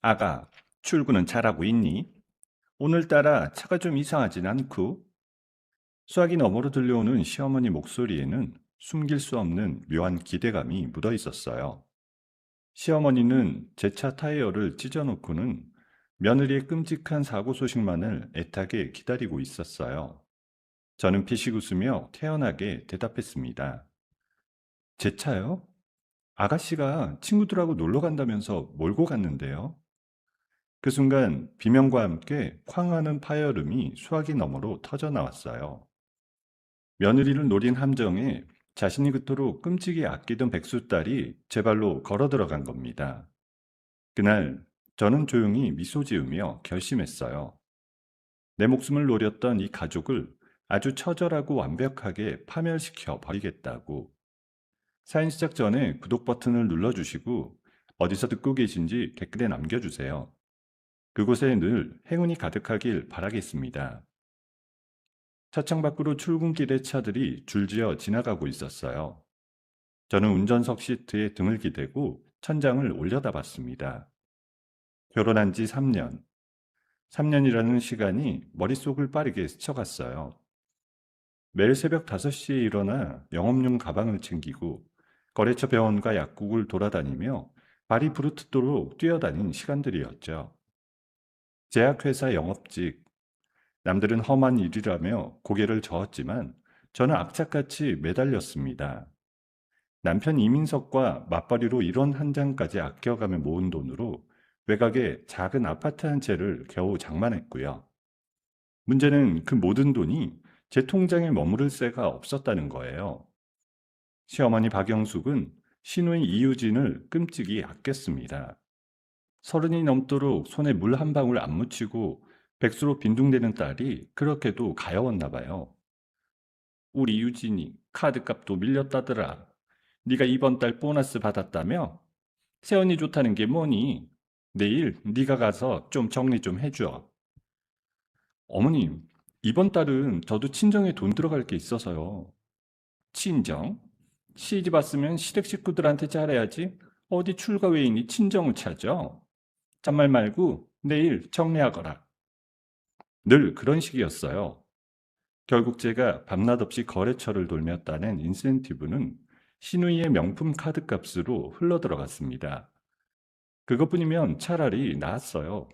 아가, 출근은 잘하고 있니? 오늘따라 차가 좀 이상하진 않고? 수화기 너머로 들려오는 시어머니 목소리에는 숨길 수 없는 묘한 기대감이 묻어 있었어요. 시어머니는 제 차 타이어를 찢어놓고는 며느리의 끔찍한 사고 소식만을 애타게 기다리고 있었어요. 저는 피식 웃으며 태연하게 대답했습니다. 제 차요? 아가씨가 친구들하고 놀러 간다면서 몰고 갔는데요. 그 순간 비명과 함께 쾅 하는 파열음이 수화기 너머로 터져 나왔어요. 며느리를 노린 함정에 자신이 그토록 끔찍이 아끼던 백수딸이 제 발로 걸어 들어간 겁니다. 그날 저는 조용히 미소 지으며 결심했어요. 내 목숨을 노렸던 이 가족을 아주 처절하고 완벽하게 파멸시켜 버리겠다고. 사연 시작 전에 구독 버튼을 눌러주시고 어디서 듣고 계신지 댓글에 남겨주세요. 그곳에 늘 행운이 가득하길 바라겠습니다. 차창 밖으로 출근길의 차들이 줄지어 지나가고 있었어요. 저는 운전석 시트에 등을 기대고 천장을 올려다봤습니다. 결혼한 지 3년. 3년이라는 시간이 머릿속을 빠르게 스쳐갔어요. 매일 새벽 5시에 일어나 영업용 가방을 챙기고 거래처 병원과 약국을 돌아다니며 발이 부르트도록 뛰어다닌 시간들이었죠. 제약회사 영업직, 남들은 험한 일이라며 고개를 저었지만 저는 악착같이 매달렸습니다. 남편 이민석과 맞벌이로 1원 한 장까지 아껴가며 모은 돈으로 외곽에 작은 아파트 한 채를 겨우 장만했고요. 문제는 그 모든 돈이 제 통장에 머무를 새가 없었다는 거예요. 시어머니 박영숙은 시누이 이유진을 끔찍이 아꼈습니다. 30이 넘도록 손에 물 한 방울 안 묻히고 백수로 빈둥대는 딸이 그렇게도 가여웠나 봐요. 우리 유진이 카드값도 밀렸다더라. 네가 이번 달 보너스 받았다며? 세연이 좋다는 게 뭐니? 내일 네가 가서 좀 정리 좀 해줘. 어머님, 이번 달은 저도 친정에 돈 들어갈 게 있어서요. 친정? 시집 왔으면 시댁 식구들한테 잘해야지. 어디 출가 외인이 친정을 찾아? 잔말 말고 내일 정리하거라. 늘 그런 식이었어요. 결국 제가 밤낮 없이 거래처를 돌며 따낸 인센티브는 시누이의 명품 카드 값으로 흘러들어갔습니다. 그것뿐이면 차라리 나았어요.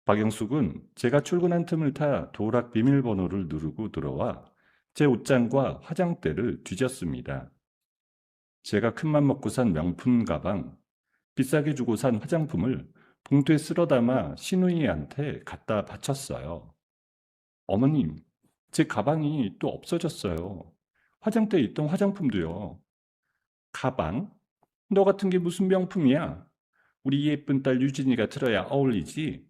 박영숙은 제가 출근한 틈을 타 도락 비밀번호를 누르고 들어와 제 옷장과 화장대를 뒤졌습니다. 제가 큰맘 먹고 산 명품 가방, 비싸게 주고 산 화장품을 봉투에 쓸어 담아 시누이한테 갖다 바쳤어요. 어머님, 제 가방이 또 없어졌어요. 화장대에 있던 화장품도요. 가방? 너 같은 게 무슨 명품이야? 우리 예쁜 딸 유진이가 들어야 어울리지?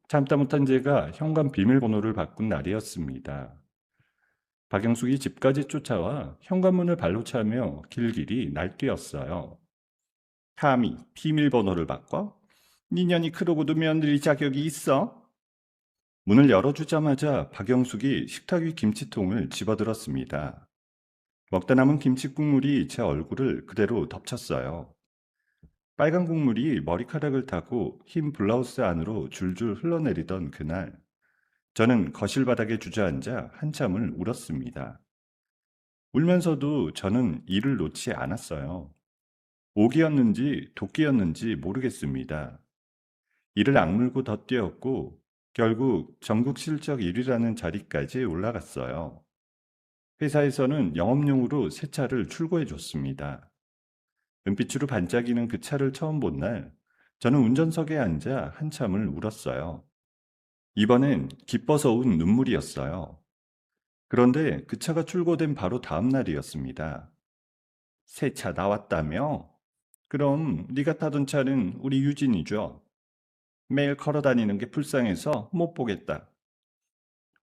참다 못한 제가 현관 비밀번호를 바꾼 날이었습니다. 박영숙이 집까지 쫓아와 현관문을 발로 차며 길길이 날뛰었어요. 감히 비밀번호를 바꿔? 니년이 그러고도 며느리 자격이 있어? 문을 열어주자마자 박영숙이 식탁 위 김치통을 집어들었습니다. 먹다 남은 김치 국물이 제 얼굴을 그대로 덮쳤어요. 빨간 국물이 머리카락을 타고 흰 블라우스 안으로 줄줄 흘러내리던 그날, 저는 거실 바닥에 주저앉아 한참을 울었습니다. 울면서도 저는 이를 놓지 않았어요. 오기였는지 도끼였는지 모르겠습니다. 이를 악물고 더 뛰었고 결국 전국 실적 1위라는 자리까지 올라갔어요. 회사에서는 영업용으로 새 차를 출고해 줬습니다. 은빛으로 반짝이는 그 차를 처음 본 날, 저는 운전석에 앉아 한참을 울었어요. 이번엔 기뻐서 운 눈물이었어요. 그런데 그 차가 출고된 바로 다음 날이었습니다. 새 차 나왔다며? 그럼 네가 타던 차는 우리 유진이죠. 매일 걸어 다니는 게 불쌍해서 못 보겠다.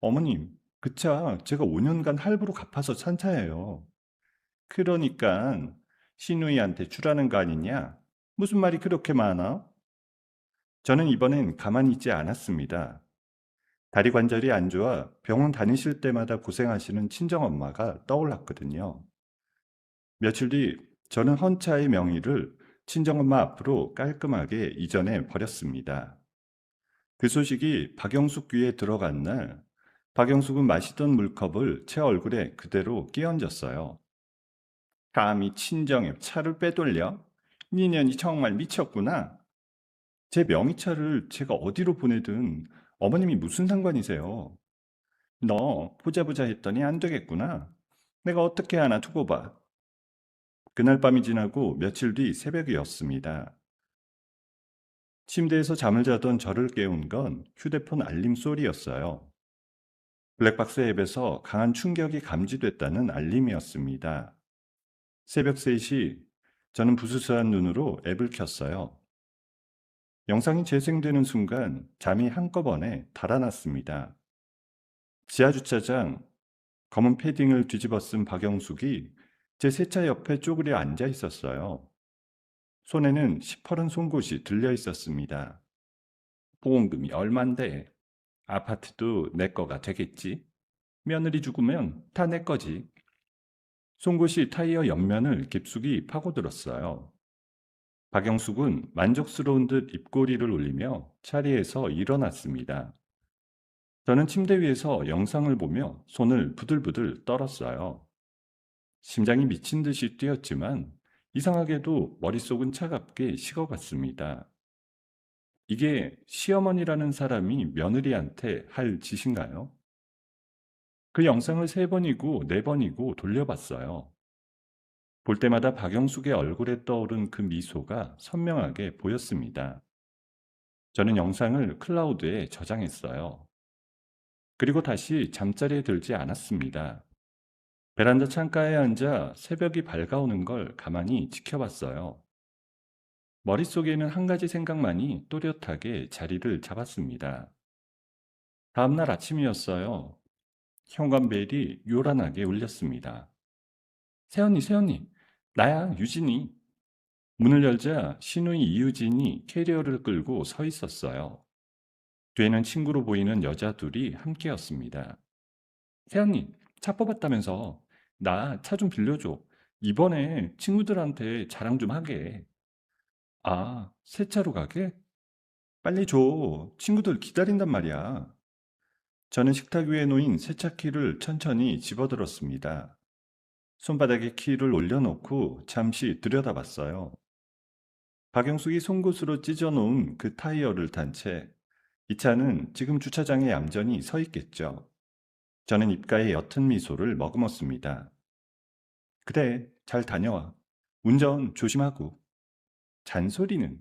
어머님, 그 차 제가 5년간 할부로 갚아서 산 차예요. 그러니까 시누이한테 주라는 거 아니냐? 무슨 말이 그렇게 많아? 저는 이번엔 가만히 있지 않았습니다. 다리 관절이 안 좋아 병원 다니실 때마다 고생하시는 친정엄마가 떠올랐거든요. 며칠 뒤 저는 헌차의 명의를 친정엄마 앞으로 깔끔하게 이전해 버렸습니다. 그 소식이 박영숙 귀에 들어간 날, 박영숙은 마시던 물컵을 제 얼굴에 그대로 끼얹었어요. 감히 친정에 차를 빼돌려? 니년이 정말 미쳤구나. 제 명의차를 제가 어디로 보내든 어머님이 무슨 상관이세요? 너 보자 보자 했더니 안 되겠구나. 내가 어떻게 하나 두고 봐. 그날 밤이 지나고 며칠 뒤 새벽이었습니다. 침대에서 잠을 자던 저를 깨운 건 휴대폰 알림 소리였어요. 블랙박스 앱에서 강한 충격이 감지됐다는 알림이었습니다. 새벽 3시, 저는 부스스한 눈으로 앱을 켰어요. 영상이 재생되는 순간 잠이 한꺼번에 달아났습니다. 지하주차장, 검은 패딩을 뒤집어 쓴 박영숙이 제 세차 옆에 쪼그려 앉아 있었어요. 손에는 시퍼런 송곳이 들려 있었습니다. 보험금이 얼만데? 아파트도 내 거가 되겠지? 며느리 죽으면 다 내 거지. 송곳이 타이어 옆면을 깊숙이 파고들었어요. 박영숙은 만족스러운 듯 입꼬리를 올리며 자리에서 일어났습니다. 저는 침대 위에서 영상을 보며 손을 부들부들 떨었어요. 심장이 미친 듯이 뛰었지만 이상하게도 머릿속은 차갑게 식어갔습니다. 이게 시어머니라는 사람이 며느리한테 할 짓인가요? 그 영상을 3번이고 4번이고 돌려봤어요. 볼 때마다 박영숙의 얼굴에 떠오른 그 미소가 선명하게 보였습니다. 저는 영상을 클라우드에 저장했어요. 그리고 다시 잠자리에 들지 않았습니다. 베란다 창가에 앉아 새벽이 밝아오는 걸 가만히 지켜봤어요. 머릿속에는 한 가지 생각만이 또렷하게 자리를 잡았습니다. 다음날 아침이었어요. 현관벨이 요란하게 울렸습니다. 새언니, 새언니, 나야, 유진이. 문을 열자 시누이 이유진이 캐리어를 끌고 서 있었어요. 뒤에는 친구로 보이는 여자 둘이 함께였습니다. 새언니, 차 뽑았다면서. 나 차 좀 빌려줘. 이번에 친구들한테 자랑 좀 하게. 아, 새 차로 가게? 빨리 줘. 친구들 기다린단 말이야. 저는 식탁 위에 놓인 세차키를 천천히 집어들었습니다. 손바닥에 키를 올려놓고 잠시 들여다봤어요. 박영숙이 송곳으로 찢어놓은 그 타이어를 탄 채 이 차는 지금 주차장에 얌전히 서 있겠죠. 저는 입가에 옅은 미소를 머금었습니다. 그래, 잘 다녀와. 운전 조심하고. 잔소리는.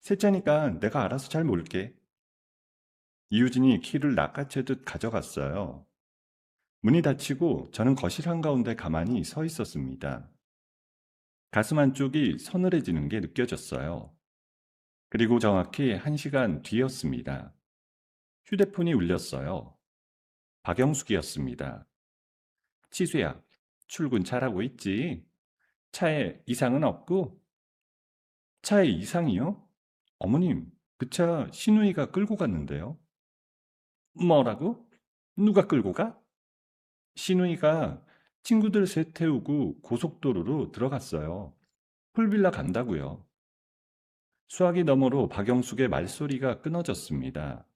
새 차니까 내가 알아서 잘 몰게. 이유진이 키를 낚아채듯 가져갔어요. 문이 닫히고 저는 거실 한가운데 가만히 서 있었습니다. 가슴 한쪽이 서늘해지는 게 느껴졌어요. 그리고 정확히 1시간 뒤였습니다. 휴대폰이 울렸어요. 박영숙이었습니다. 치수야, 출근 잘하고 있지? 차에 이상은 없고? 차에 이상이요? 어머님, 그 차 신우이가 끌고 갔는데요. 뭐라고? 누가 끌고 가? 신우이가 친구들 셋 태우고 고속도로로 들어갔어요. 풀빌라 간다고요. 수화기 너머로 박영숙의 말소리가 끊어졌습니다.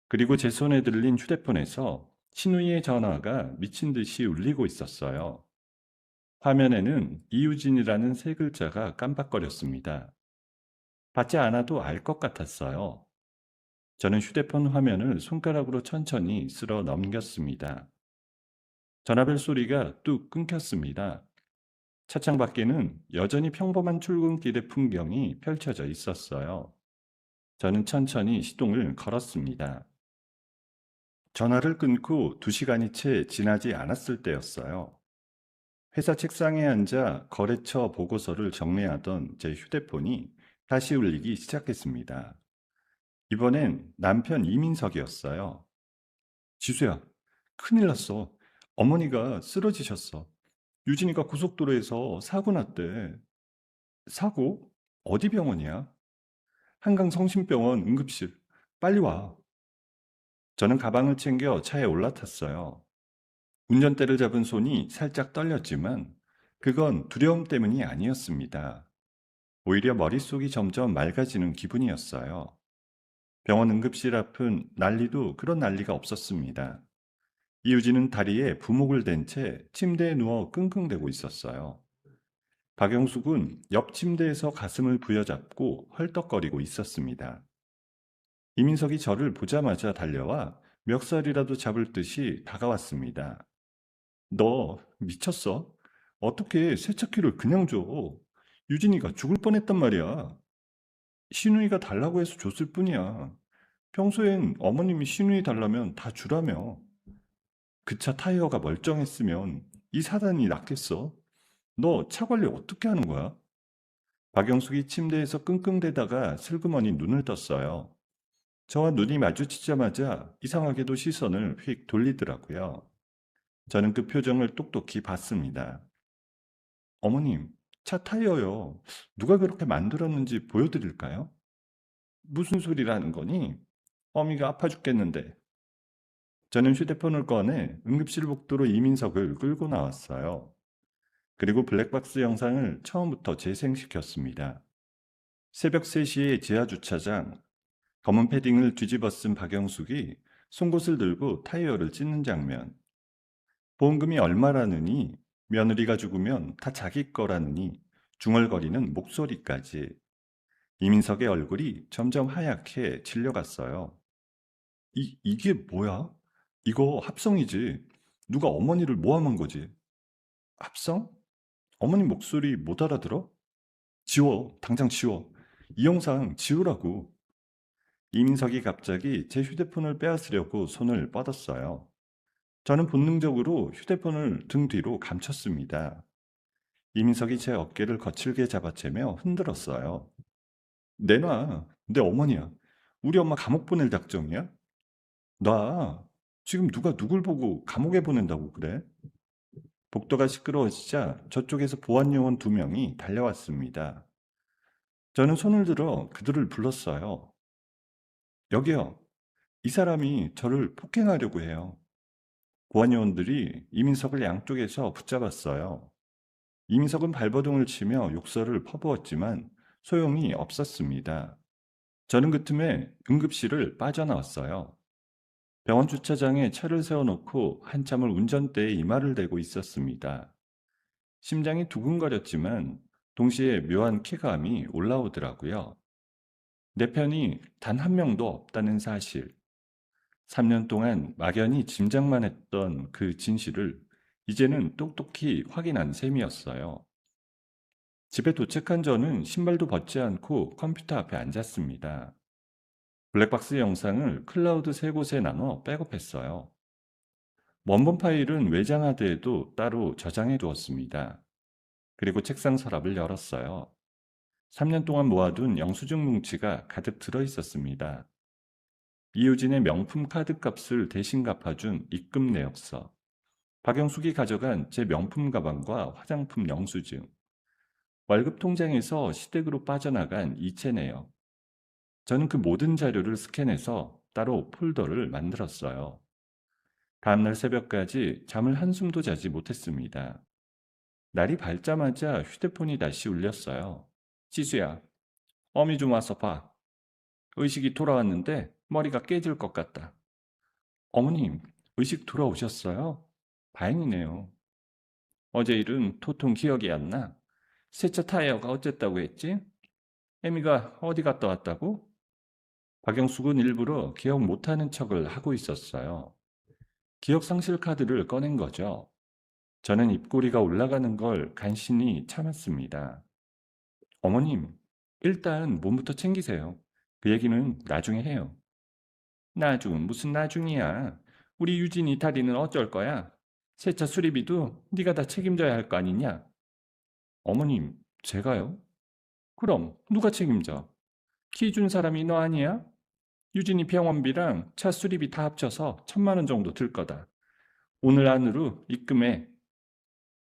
그리고 제 손에 들린 휴대폰에서 신우이의 전화가 미친 듯이 울리고 있었어요. 화면에는 이유진이라는 3글자가 깜박거렸습니다. 받지 않아도 알 것 같았어요. 저는 휴대폰 화면을 손가락으로 천천히 쓸어 넘겼습니다. 전화벨 소리가 뚝 끊겼습니다. 차창 밖에는 여전히 평범한 출근길의 풍경이 펼쳐져 있었어요. 저는 천천히 시동을 걸었습니다. 전화를 끊고 2시간이 채 지나지 않았을 때였어요. 회사 책상에 앉아 거래처 보고서를 정리하던 제 휴대폰이 다시 울리기 시작했습니다. 이번엔 남편 이민석이었어요. 지수야, 큰일 났어. 어머니가 쓰러지셨어. 유진이가 고속도로에서 사고 났대. 사고? 어디 병원이야? 한강성심병원 응급실. 빨리 와. 저는 가방을 챙겨 차에 올라탔어요. 운전대를 잡은 손이 살짝 떨렸지만 그건 두려움 때문이 아니었습니다. 오히려 머릿속이 점점 맑아지는 기분이었어요. 병원 응급실 앞은 난리도 그런 난리가 없었습니다. 이유진은 다리에 부목을 댄 채 침대에 누워 끙끙대고 있었어요. 박영숙은 옆 침대에서 가슴을 부여잡고 헐떡거리고 있었습니다. 이민석이 저를 보자마자 달려와 멱살이라도 잡을 듯이 다가왔습니다. 너 미쳤어? 어떻게 세차키를 그냥 줘? 유진이가 죽을 뻔했단 말이야. 신우이가 달라고 해서 줬을 뿐이야. 평소엔 어머님이 신우이 달라면 다 주라며. 그 차 타이어가 멀쩡했으면 이 사단이 낫겠어? 너 차 관리 어떻게 하는 거야? 박영숙이 침대에서 끙끙대다가 슬그머니 눈을 떴어요. 저와 눈이 마주치자마자 이상하게도 시선을 휙 돌리더라고요. 저는 그 표정을 똑똑히 봤습니다. 어머님, 차 타이어요. 누가 그렇게 만들었는지 보여드릴까요? 무슨 소리라는 거니? 어미가 아파 죽겠는데. 저는 휴대폰을 꺼내 응급실 복도로 이민석을 끌고 나왔어요. 그리고 블랙박스 영상을 처음부터 재생시켰습니다. 새벽 3시에 지하주차장, 검은 패딩을 뒤집어 쓴 박영숙이 송곳을 들고 타이어를 찢는 장면. 보험금이 얼마라느니, 며느리가 죽으면 다 자기 거라느니, 중얼거리는 목소리까지. 이민석의 얼굴이 점점 하얗게 질려갔어요. 이게 뭐야? 이거 합성이지. 누가 어머니를 모함한 거지. 합성? 어머니 목소리 못 알아들어? 지워. 당장 지워. 이 영상 지우라고. 이민석이 갑자기 제 휴대폰을 빼앗으려고 손을 뻗었어요. 저는 본능적으로 휴대폰을 등 뒤로 감췄습니다. 이민석이 제 어깨를 거칠게 잡아채며 흔들었어요. 내놔. 내 어머니야. 우리 엄마 감옥 보낼 작정이야? 놔. 지금 누가 누굴 보고 감옥에 보낸다고 그래? 복도가 시끄러워지자 저쪽에서 보안요원 2명이 달려왔습니다. 저는 손을 들어 그들을 불렀어요. 여기요. 이 사람이 저를 폭행하려고 해요. 보안요원들이 이민석을 양쪽에서 붙잡았어요. 이민석은 발버둥을 치며 욕설을 퍼부었지만 소용이 없었습니다. 저는 그 틈에 응급실을 빠져나왔어요. 병원 주차장에 차를 세워놓고 한참을 운전대에 이마를 대고 있었습니다. 심장이 두근거렸지만 동시에 묘한 쾌감이 올라오더라고요. 내 편이 단 한 명도 없다는 사실. 3년 동안 막연히 짐작만 했던 그 진실을 이제는 똑똑히 확인한 셈이었어요. 집에 도착한 저는 신발도 벗지 않고 컴퓨터 앞에 앉았습니다. 블랙박스 영상을 클라우드 3곳에 나눠 백업했어요. 원본 파일은 외장 하드에도 따로 저장해 두었습니다. 그리고 책상 서랍을 열었어요. 3년 동안 모아둔 영수증 뭉치가 가득 들어 있었습니다. 이효진의 명품 카드 값을 대신 갚아준 입금 내역서, 박영숙이 가져간 제 명품 가방과 화장품 영수증, 월급 통장에서 시댁으로 빠져나간 이체 내역. 저는 그 모든 자료를 스캔해서 따로 폴더를 만들었어요. 다음날 새벽까지 잠을 한숨도 자지 못했습니다. 날이 밝자마자 휴대폰이 다시 울렸어요. 지수야, 어미 좀 와서 봐. 의식이 돌아왔는데 머리가 깨질 것 같다. 어머님, 의식 돌아오셨어요? 다행이네요. 어제 일은 도통 기억이 안 나. 세차 타이어가 어쨌다고 했지? 애미가 어디 갔다 왔다고? 박영숙은 일부러 기억 못하는 척을 하고 있었어요. 기억 상실 카드를 꺼낸 거죠. 저는 입꼬리가 올라가는 걸 간신히 참았습니다. 어머님, 일단 몸부터 챙기세요. 그 얘기는 나중에 해요. 나중, 무슨 나중이야. 우리 유진이 다리는 어쩔 거야? 세차 수리비도 네가 다 책임져야 할 거 아니냐? 어머님, 제가요? 그럼 누가 책임져? 키 준 사람이 너 아니야? 유진이 병원비랑 차 수리비 다 합쳐서 1,000만 원 정도 들 거다. 오늘 안으로 입금해.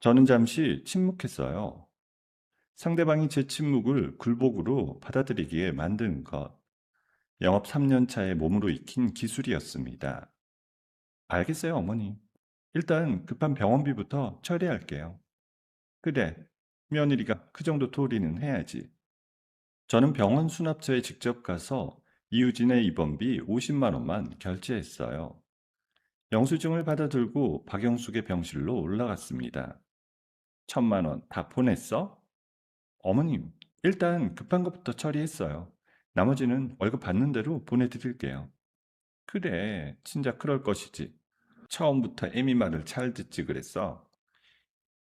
저는 잠시 침묵했어요. 상대방이 제 침묵을 굴복으로 받아들이기에 만든 것. 영업 3년 차에 몸으로 익힌 기술이었습니다. 알겠어요, 어머니. 일단 급한 병원비부터 처리할게요. 그래, 며느리가 그 정도 도리는 해야지. 저는 병원 수납처에 직접 가서 이유진의 입원비 50만 원만 결제했어요. 영수증을 받아 들고 박영숙의 병실로 올라갔습니다. 1,000만 원 다 보냈어? 어머님, 일단 급한 것부터 처리했어요. 나머지는 월급 받는 대로 보내드릴게요. 그래, 진짜 그럴 것이지. 처음부터 애미 말을 잘 듣지 그랬어.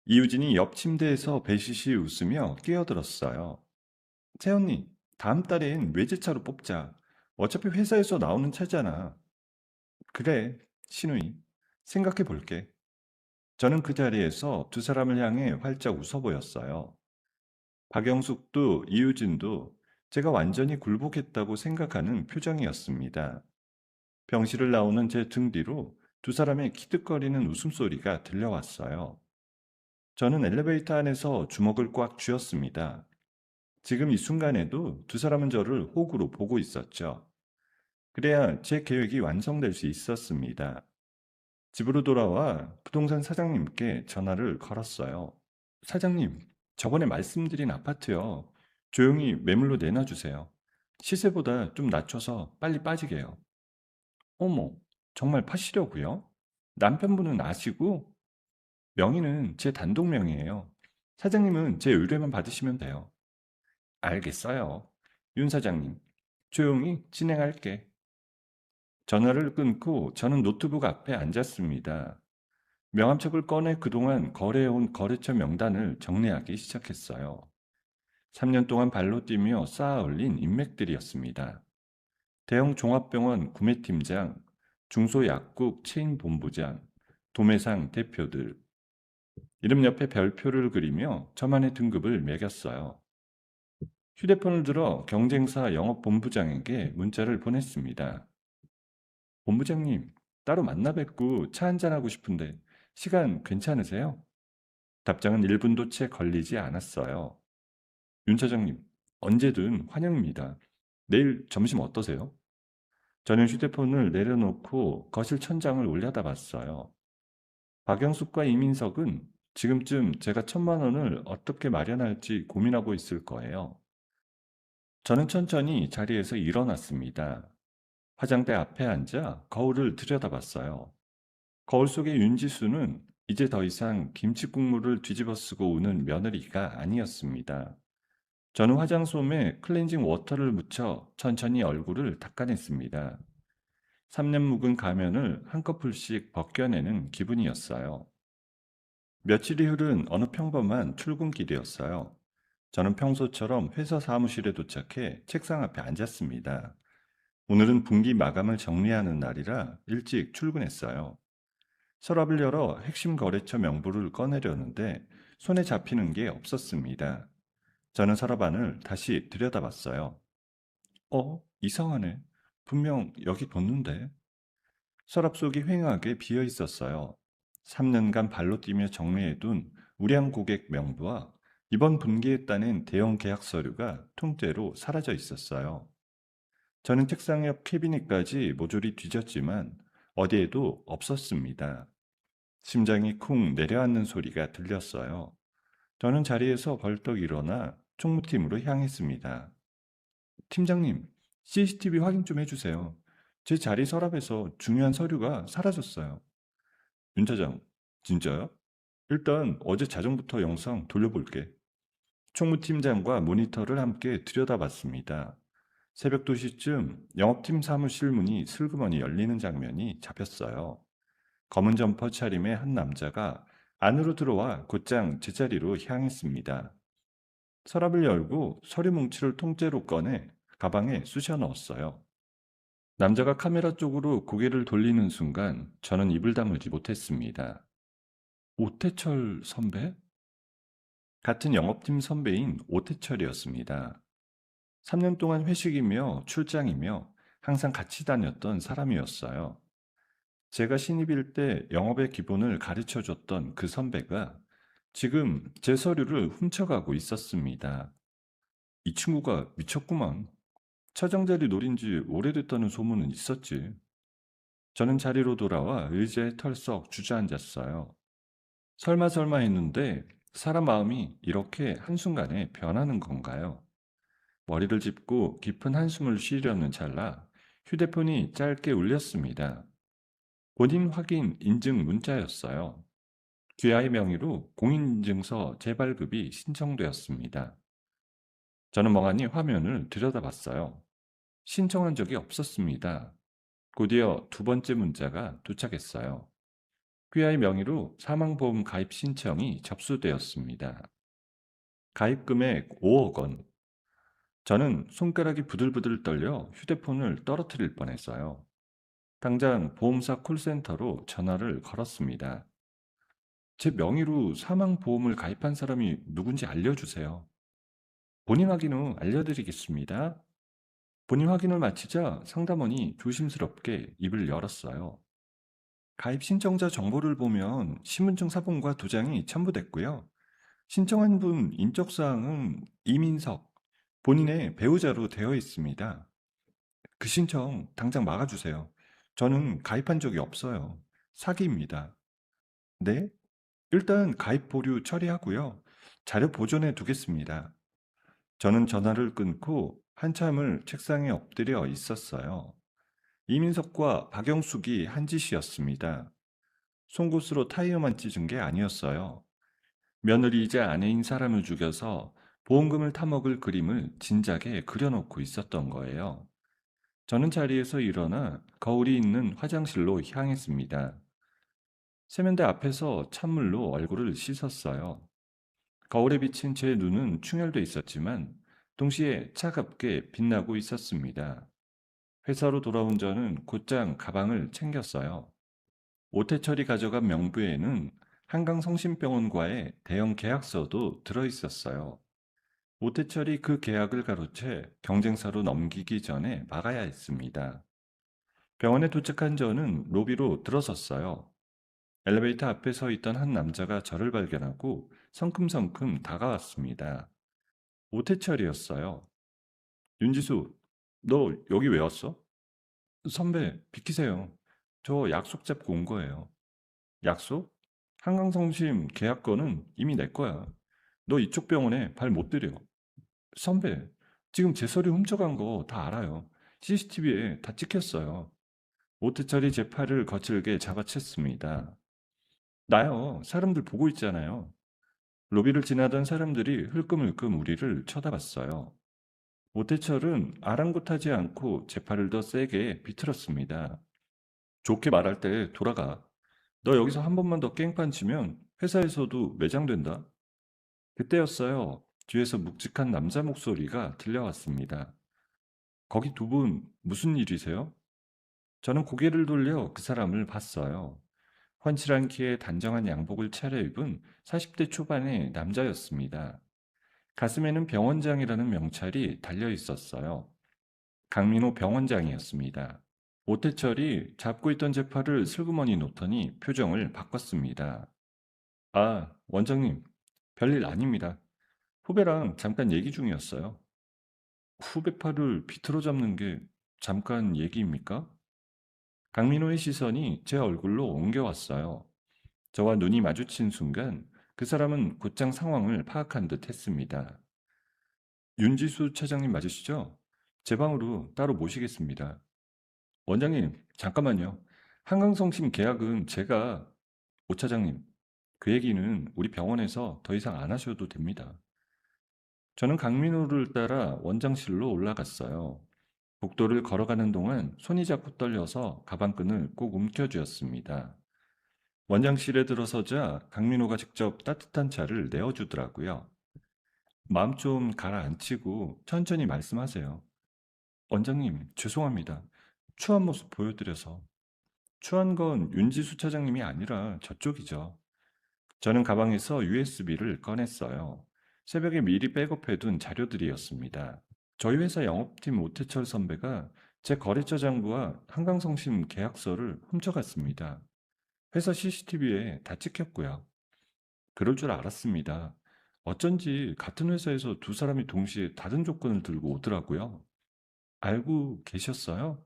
이유진이 옆 침대에서 배시시 웃으며 끼어들었어요. 채언니, 다음 달엔 외제차로 뽑자. 어차피 회사에서 나오는 차잖아. 그래, 신우이. 생각해 볼게. 저는 그 자리에서 두 사람을 향해 활짝 웃어 보였어요. 박영숙도 이유진도 제가 완전히 굴복했다고 생각하는 표정이었습니다. 병실을 나오는 제 등 뒤로 두 사람의 키득거리는 웃음소리가 들려왔어요. 저는 엘리베이터 안에서 주먹을 꽉 쥐었습니다. 지금 이 순간에도 두 사람은 저를 호구로 보고 있었죠. 그래야 제 계획이 완성될 수 있었습니다. 집으로 돌아와 부동산 사장님께 전화를 걸었어요. 사장님, 저번에 말씀드린 아파트요. 조용히 매물로 내놔주세요. 시세보다 좀 낮춰서 빨리 빠지게요. 어머, 정말 파시려고요? 남편분은 아시고? 명의는 제 단독 명의예요. 사장님은 제 의뢰만 받으시면 돼요. 알겠어요. 윤 사장님, 조용히 진행할게. 전화를 끊고 저는 노트북 앞에 앉았습니다. 명함책을 꺼내 그동안 거래해온 거래처 명단을 정리하기 시작했어요. 3년 동안 발로 뛰며 쌓아 올린 인맥들이었습니다. 대형 종합병원 구매팀장, 중소약국 체인 본부장, 도매상 대표들. 이름 옆에 별표를 그리며 저만의 등급을 매겼어요. 휴대폰을 들어 경쟁사 영업본부장에게 문자를 보냈습니다. 본부장님, 따로 만나 뵙고 차 한잔하고 싶은데 시간 괜찮으세요? 답장은 1분도 채 걸리지 않았어요. 윤 차장님, 언제든 환영입니다. 내일 점심 어떠세요? 저는 휴대폰을 내려놓고 거실 천장을 올려다봤어요. 박영숙과 이민석은 지금쯤 제가 1,000만 원을 어떻게 마련할지 고민하고 있을 거예요. 저는 천천히 자리에서 일어났습니다. 화장대 앞에 앉아 거울을 들여다봤어요. 거울 속의 윤지수는 이제 더 이상 김치 국물을 뒤집어 쓰고 우는 며느리가 아니었습니다. 저는 화장솜에 클렌징 워터를 묻혀 천천히 얼굴을 닦아냈습니다. 3년 묵은 가면을 한꺼풀씩 벗겨내는 기분이었어요. 며칠이 흐른 어느 평범한 출근길이었어요. 저는 평소처럼 회사 사무실에 도착해 책상 앞에 앉았습니다. 오늘은 분기 마감을 정리하는 날이라 일찍 출근했어요. 서랍을 열어 핵심 거래처 명부를 꺼내려는데 손에 잡히는 게 없었습니다. 저는 서랍 안을 다시 들여다봤어요. 이상하네. 분명 여기 뒀는데. 서랍 속이 휑하게 비어 있었어요. 3년간 발로 뛰며 정리해둔 우량 고객 명부와 이번 분기에 따낸 대형 계약 서류가 통째로 사라져 있었어요. 저는 책상 옆 캐비닛까지 모조리 뒤졌지만 어디에도 없었습니다. 심장이 쿵 내려앉는 소리가 들렸어요. 저는 자리에서 벌떡 일어나 총무팀으로 향했습니다. 팀장님, CCTV 확인 좀 해주세요. 제 자리 서랍에서 중요한 서류가 사라졌어요. 윤 차장, 진짜요? 일단 어제 자정부터 영상 돌려볼게. 총무팀장과 모니터를 함께 들여다봤습니다. 새벽 2시쯤 영업팀 사무실 문이 슬그머니 열리는 장면이 잡혔어요. 검은 점퍼 차림의 한 남자가 안으로 들어와 곧장 제자리로 향했습니다. 서랍을 열고 서류 뭉치를 통째로 꺼내 가방에 쑤셔 넣었어요. 남자가 카메라 쪽으로 고개를 돌리는 순간 저는 입을 다물지 못했습니다. 오태철 선배? 같은 영업팀 선배인 오태철이었습니다. 3년 동안 회식이며 출장이며 항상 같이 다녔던 사람이었어요. 제가 신입일 때 영업의 기본을 가르쳐 줬던 그 선배가 지금 제 서류를 훔쳐가고 있었습니다. 이 친구가 미쳤구만. 차장자리 노린 지 오래됐다는 소문은 있었지. 저는 자리로 돌아와 의자에 털썩 주저앉았어요. 설마 했는데 사람 마음이 이렇게 한순간에 변하는 건가요? 머리를 짚고 깊은 한숨을 쉬려는 찰나 휴대폰이 짧게 울렸습니다. 본인 확인 인증 문자였어요. 귀하의 명의로 공인인증서 재발급이 신청되었습니다. 저는 멍하니 화면을 들여다봤어요. 신청한 적이 없었습니다. 곧이어 두 번째 문자가 도착했어요. 귀하의 명의로 사망보험 가입 신청이 접수되었습니다. 가입 금액 5억 원. 저는 손가락이 부들부들 떨려 휴대폰을 떨어뜨릴 뻔했어요. 당장 보험사 콜센터로 전화를 걸었습니다. 제 명의로 사망보험을 가입한 사람이 누군지 알려주세요. 본인 확인 후 알려드리겠습니다. 본인 확인을 마치자 상담원이 조심스럽게 입을 열었어요. 가입 신청자 정보를 보면 신분증 사본과 도장이 첨부됐고요. 신청한 분 인적사항은 이민석, 본인의 배우자로 되어 있습니다. 그 신청 당장 막아주세요. 저는 가입한 적이 없어요. 사기입니다. 네? 일단 가입 보류 처리하고요. 자료 보존해 두겠습니다. 저는 전화를 끊고 한참을 책상에 엎드려 있었어요. 이민석과 박영숙이 한 짓이었습니다. 송곳으로 타이어만 찢은 게 아니었어요. 며느리이자 아내인 사람을 죽여서 보험금을 타먹을 그림을 진작에 그려놓고 있었던 거예요. 저는 자리에서 일어나 거울이 있는 화장실로 향했습니다. 세면대 앞에서 찬물로 얼굴을 씻었어요. 거울에 비친 제 눈은 충혈돼 있었지만 동시에 차갑게 빛나고 있었습니다. 회사로 돌아온 저는 곧장 가방을 챙겼어요. 오태철이 가져간 명부에는 한강성심병원과의 대형 계약서도 들어있었어요. 오태철이 그 계약을 가로채 경쟁사로 넘기기 전에 막아야 했습니다. 병원에 도착한 저는 로비로 들어섰어요. 엘리베이터 앞에 서 있던 한 남자가 저를 발견하고 성큼성큼 다가왔습니다. 오태철이었어요. 윤지수, 너 여기 왜 왔어? 선배, 비키세요. 저 약속 잡고 온 거예요. 약속? 한강성심 계약건은 이미 내 거야. 너 이쪽 병원에 발 못 들여. 선배, 지금 제 서류 훔쳐간 거 다 알아요. CCTV에 다 찍혔어요. 오태철이 제 팔을 거칠게 잡아챘습니다. 나요. 사람들 보고 있잖아요. 로비를 지나던 사람들이 흘끔흘끔 우리를 쳐다봤어요. 오태철은 아랑곳하지 않고 제 팔을 더 세게 비틀었습니다. 좋게 말할 때 돌아가. 너 여기서 한 번만 더 깽판 치면 회사에서도 매장된다. 그때였어요. 뒤에서 묵직한 남자 목소리가 들려왔습니다. 거기 두 분 무슨 일이세요? 저는 고개를 돌려 그 사람을 봤어요. 훤칠한 키에 단정한 양복을 차려입은 40대 초반의 남자였습니다. 가슴에는 병원장이라는 명찰이 달려 있었어요. 강민호 병원장이었습니다. 오태철이 잡고 있던 제 팔을 슬그머니 놓더니 표정을 바꿨습니다. 아, 원장님, 별일 아닙니다. 후배랑 잠깐 얘기 중이었어요. 후배 팔을 비틀어 잡는 게 잠깐 얘기입니까? 강민호의 시선이 제 얼굴로 옮겨왔어요. 저와 눈이 마주친 순간 그 사람은 곧장 상황을 파악한 듯 했습니다. 윤지수 차장님 맞으시죠? 제 방으로 따로 모시겠습니다. 원장님, 잠깐만요. 한강성심 계약은 제가, 오 차장님, 그 얘기는 우리 병원에서 더 이상 안 하셔도 됩니다. 저는 강민호를 따라 원장실로 올라갔어요. 복도를 걸어가는 동안 손이 자꾸 떨려서 가방끈을 꼭 움켜쥐었습니다. 원장실에 들어서자 강민호가 직접 따뜻한 차를 내어주더라고요. 마음 좀 가라앉히고 천천히 말씀하세요. 원장님, 죄송합니다. 추한 모습 보여드려서. 추한 건 윤지수 차장님이 아니라 저쪽이죠. 저는 가방에서 USB를 꺼냈어요. 새벽에 미리 백업해둔 자료들이었습니다. 저희 회사 영업팀 오태철 선배가 제 거래처 장부와 한강성심 계약서를 훔쳐갔습니다. 회사 CCTV에 다 찍혔고요. 그럴 줄 알았습니다. 어쩐지 같은 회사에서 두 사람이 동시에 다른 조건을 들고 오더라고요. 알고 계셨어요?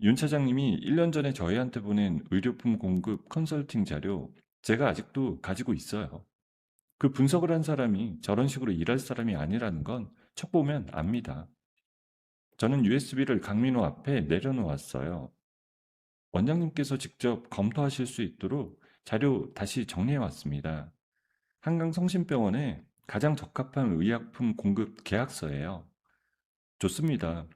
윤 차장님이 1년 전에 저희한테 보낸 의료품 공급 컨설팅 자료 제가 아직도 가지고 있어요. 그 분석을 한 사람이 저런 식으로 일할 사람이 아니라는 건 척 보면 압니다. 저는 USB를 강민호 앞에 내려놓았어요. 원장님께서 직접 검토하실 수 있도록 자료 다시 정리해 왔습니다. 한강성심병원에 가장 적합한 의약품 공급 계약서예요. 좋습니다.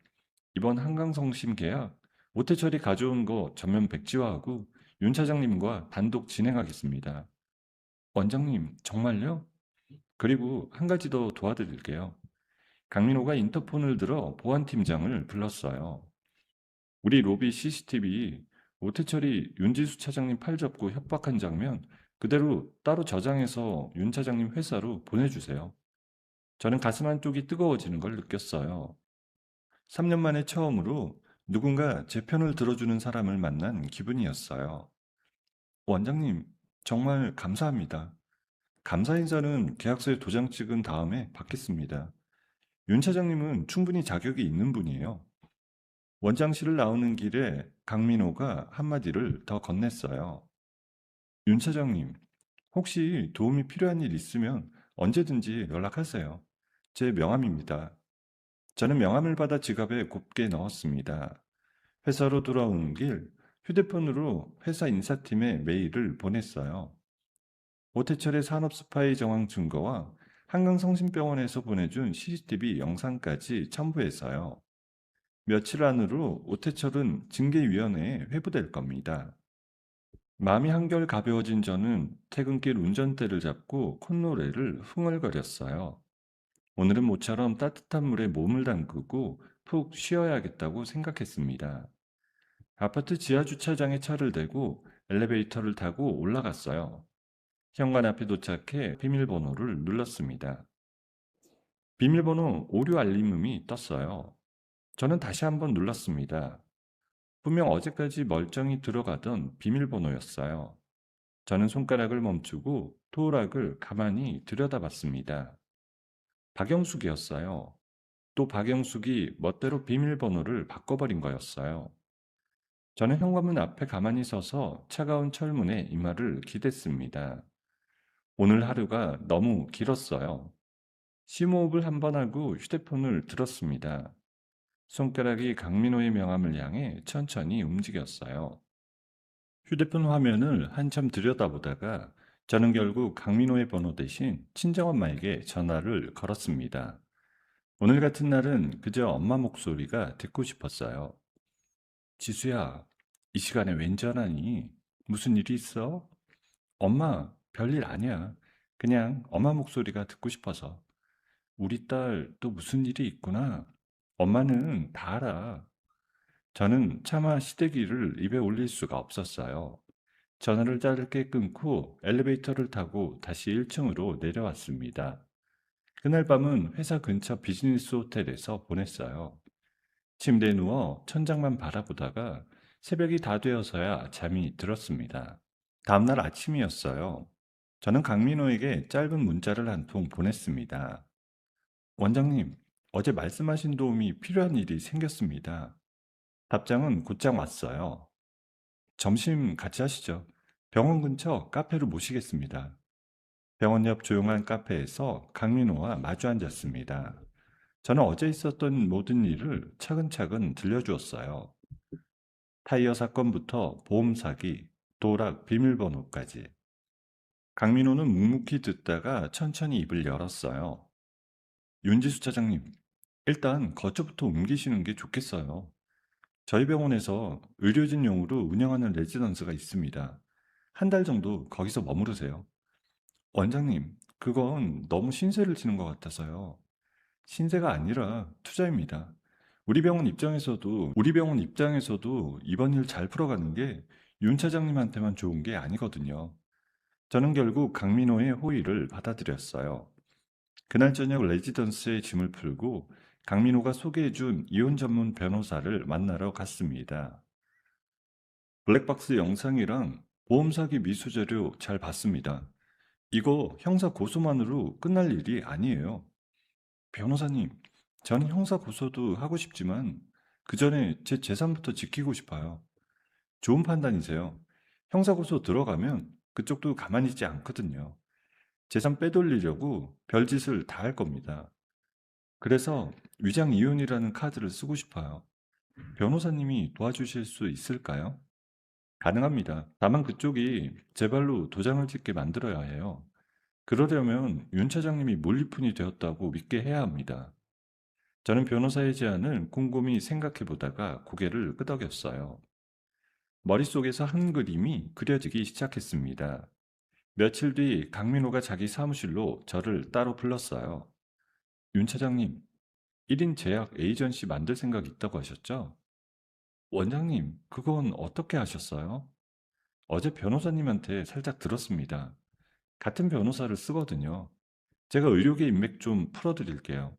이번 한강성심 계약 오태철이 가져온 거 전면 백지화하고 윤 차장님과 단독 진행하겠습니다. 원장님, 정말요? 그리고 한 가지 더 도와드릴게요. 강민호가 인터폰을 들어 보안팀장을 불렀어요. 우리 로비 CCTV 오태철이 윤지수 차장님 팔 잡고 협박한 장면 그대로 따로 저장해서 윤 차장님 회사로 보내주세요. 저는 가슴 한쪽이 뜨거워지는 걸 느꼈어요. 3년 만에 처음으로 누군가 제 편을 들어주는 사람을 만난 기분이었어요. 원장님, 정말 감사합니다. 감사 인사는 계약서에 도장 찍은 다음에 받겠습니다. 윤 차장님은 충분히 자격이 있는 분이에요. 원장실을 나오는 길에 강민호가 한마디를 더 건넸어요. 윤 차장님, 혹시 도움이 필요한 일 있으면 언제든지 연락하세요. 제 명함입니다. 저는 명함을 받아 지갑에 곱게 넣었습니다. 회사로 돌아오는 길 휴대폰으로 회사 인사팀에 메일을 보냈어요. 오태철의 산업 스파이 정황 증거와 한강성심병원에서 보내준 CCTV 영상까지 첨부해서요. 며칠 안으로 오태철은 징계위원회에 회부될 겁니다. 마음이 한결 가벼워진 저는 퇴근길 운전대를 잡고 콧노래를 흥얼거렸어요. 오늘은 모처럼 따뜻한 물에 몸을 담그고 푹 쉬어야겠다고 생각했습니다. 아파트 지하 주차장에 차를 대고 엘리베이터를 타고 올라갔어요. 현관 앞에 도착해 비밀번호를 눌렀습니다. 비밀번호 오류 알림음이 떴어요. 저는 다시 한번 눌렀습니다. 분명 어제까지 멀쩡히 들어가던 비밀번호였어요. 저는 손가락을 멈추고 도어락을 가만히 들여다봤습니다. 박영숙이었어요. 또 박영숙이 멋대로 비밀번호를 바꿔버린 거였어요. 저는 현관문 앞에 가만히 서서 차가운 철문에 이마를 기댔습니다. 오늘 하루가 너무 길었어요. 심호흡을 한 번 하고 휴대폰을 들었습니다. 손가락이 강민호의 명함을 향해 천천히 움직였어요. 휴대폰 화면을 한참 들여다보다가 저는 결국 강민호의 번호 대신 친정엄마에게 전화를 걸었습니다. 오늘 같은 날은 그저 엄마 목소리가 듣고 싶었어요. 지수야, 이 시간에 웬 전화니? 무슨 일이 있어? 엄마, 별일 아니야. 그냥 엄마 목소리가 듣고 싶어서. 우리 딸 또 무슨 일이 있구나. 엄마는 다 알아. 저는 차마 시대기를 입에 올릴 수가 없었어요. 전화를 짧게 끊고 엘리베이터를 타고 다시 1층으로 내려왔습니다. 그날 밤은 회사 근처 비즈니스 호텔에서 보냈어요. 침대에 누워 천장만 바라보다가 새벽이 다 되어서야 잠이 들었습니다. 다음날 아침이었어요. 저는 강민호에게 짧은 문자를 한 통 보냈습니다. 원장님, 어제 말씀하신 도움이 필요한 일이 생겼습니다. 답장은 곧장 왔어요. 점심 같이 하시죠. 병원 근처 카페로 모시겠습니다. 병원 옆 조용한 카페에서 강민호와 마주 앉았습니다. 저는 어제 있었던 모든 일을 차근차근 들려주었어요. 타이어 사건부터 보험 사기, 도락 비밀번호까지. 강민호는 묵묵히 듣다가 천천히 입을 열었어요. 윤지수 차장님, 일단 거처부터 옮기시는 게 좋겠어요. 저희 병원에서 의료진용으로 운영하는 레지던스가 있습니다. 한 달 정도 거기서 머무르세요. 원장님, 그건 너무 신세를 지는 것 같아서요. 신세가 아니라 투자입니다. 우리 병원 입장에서도 이번 일 잘 풀어가는 게 윤 차장님한테만 좋은 게 아니거든요. 저는 결국 강민호의 호의를 받아들였어요. 그날 저녁 레지던스에 짐을 풀고 강민호가 소개해준 이혼 전문 변호사를 만나러 갔습니다. 블랙박스 영상이랑 보험 사기 미수 자료 잘 봤습니다. 이거 형사 고소만으로 끝날 일이 아니에요. 변호사님, 저는 형사 고소도 하고 싶지만 그 전에 제 재산부터 지키고 싶어요. 좋은 판단이세요. 형사 고소 들어가면 그쪽도 가만히 있지 않거든요. 재산 빼돌리려고 별짓을 다 할 겁니다. 그래서 위장 이혼이라는 카드를 쓰고 싶어요. 변호사님이 도와주실 수 있을까요? 가능합니다. 다만 그쪽이 제 발로 도장을 찍게 만들어야 해요. 그러려면 윤 차장님이 몰리푼이 되었다고 믿게 해야 합니다. 저는 변호사의 제안을 곰곰이 생각해 보다가 고개를 끄덕였어요. 머릿속에서 한 그림이 그려지기 시작했습니다. 며칠 뒤 강민호가 자기 사무실로 저를 따로 불렀어요. 윤 차장님, 1인 제약 에이전시 만들 생각 있다고 하셨죠? 원장님, 그건 어떻게 하셨어요? 어제 변호사님한테 살짝 들었습니다. 같은 변호사를 쓰거든요. 제가 의료계 인맥 좀 풀어드릴게요.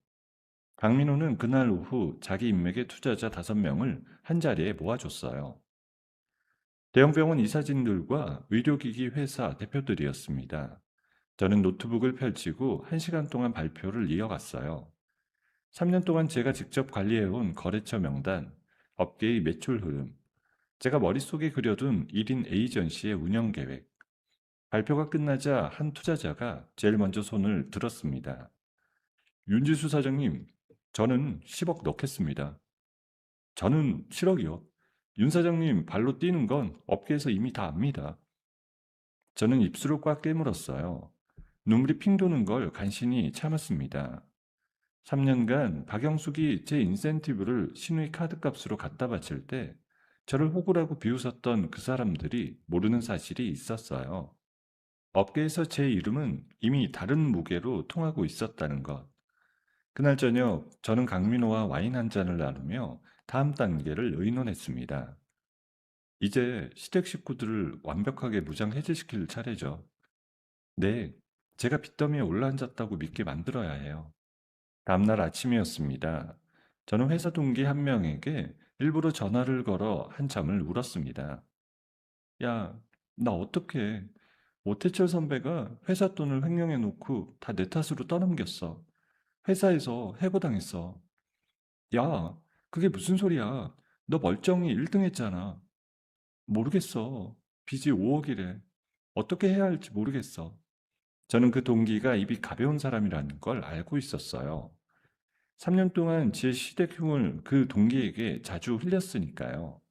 강민호는 그날 오후 자기 인맥의 투자자 5명을 한자리에 모아줬어요. 대형병원 이사진들과 의료기기 회사 대표들이었습니다. 저는 노트북을 펼치고 1시간 동안 발표를 이어갔어요. 3년 동안 제가 직접 관리해온 거래처 명단, 업계의 매출 흐름, 제가 머릿속에 그려둔 1인 에이전시의 운영 계획. 발표가 끝나자 한 투자자가 제일 먼저 손을 들었습니다. 윤지수 사장님, 저는 10억 넣겠습니다. 저는 7억이요. 윤 사장님 발로 뛰는 건 업계에서 이미 다 압니다. 저는 입술을 꽉 깨물었어요. 눈물이 핑 도는 걸 간신히 참았습니다. 3년간 박영숙이 제 인센티브를 신우이 카드값으로 갖다 바칠 때 저를 호구라고 비웃었던 그 사람들이 모르는 사실이 있었어요. 업계에서 제 이름은 이미 다른 무게로 통하고 있었다는 것. 그날 저녁 저는 강민호와 와인 한 잔을 나누며 다음 단계를 의논했습니다. 이제 시댁 식구들을 완벽하게 무장해제시킬 차례죠. 네, 제가 빚더미에 올라앉았다고 믿게 만들어야 해요. 다음날 아침이었습니다. 저는 회사 동기 한 명에게 일부러 전화를 걸어 한참을 울었습니다. 야, 나 어떡해. 오태철 선배가 회사 돈을 횡령해 놓고 다 내 탓으로 떠넘겼어. 회사에서 해고당했어. 야, 그게 무슨 소리야. 너 멀쩡히 1등 했잖아. 모르겠어. 빚이 5억이래. 어떻게 해야 할지 모르겠어. 저는 그 동기가 입이 가벼운 사람이라는 걸 알고 있었어요. 3년 동안 제 시댁 흉을 그 동기에게 자주 흘렸으니까요.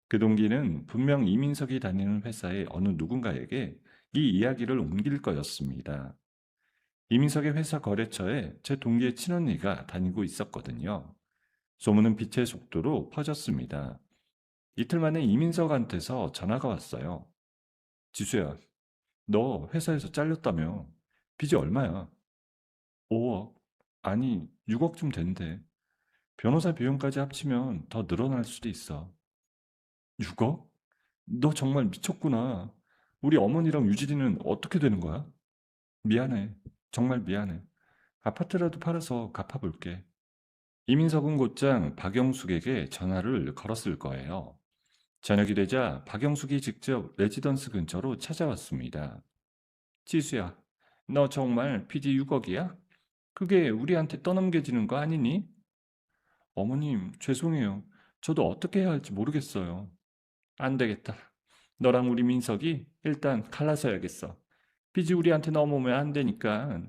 그 동기는 분명 이민석이 다니는 회사의 어느 누군가에게 이 이야기를 옮길 거였습니다. 이민석의 회사 거래처에 제 동기의 친언니가 다니고 있었거든요. 소문은 빛의 속도로 퍼졌습니다. 이틀 만에 이민석한테서 전화가 왔어요. 지수야, 너 회사에서 잘렸다며. 빚이 얼마야? 5억. 아니, 6억쯤 된대. 변호사 비용까지 합치면 더 늘어날 수도 있어. 6억? 너 정말 미쳤구나. 우리 어머니랑 유진이는 어떻게 되는 거야? 미안해. 정말 미안해. 아파트라도 팔아서 갚아볼게. 이민석은 곧장 박영숙에게 전화를 걸었을 거예요. 저녁이 되자 박영숙이 직접 레지던스 근처로 찾아왔습니다. 지수야, 너 정말 빚이 6억이야? 그게 우리한테 떠넘겨지는 거 아니니? 어머님, 죄송해요. 저도 어떻게 해야 할지 모르겠어요. 안 되겠다. 너랑 우리 민석이 일단 갈라서야겠어. 빚이 우리한테 넘어오면 안 되니까.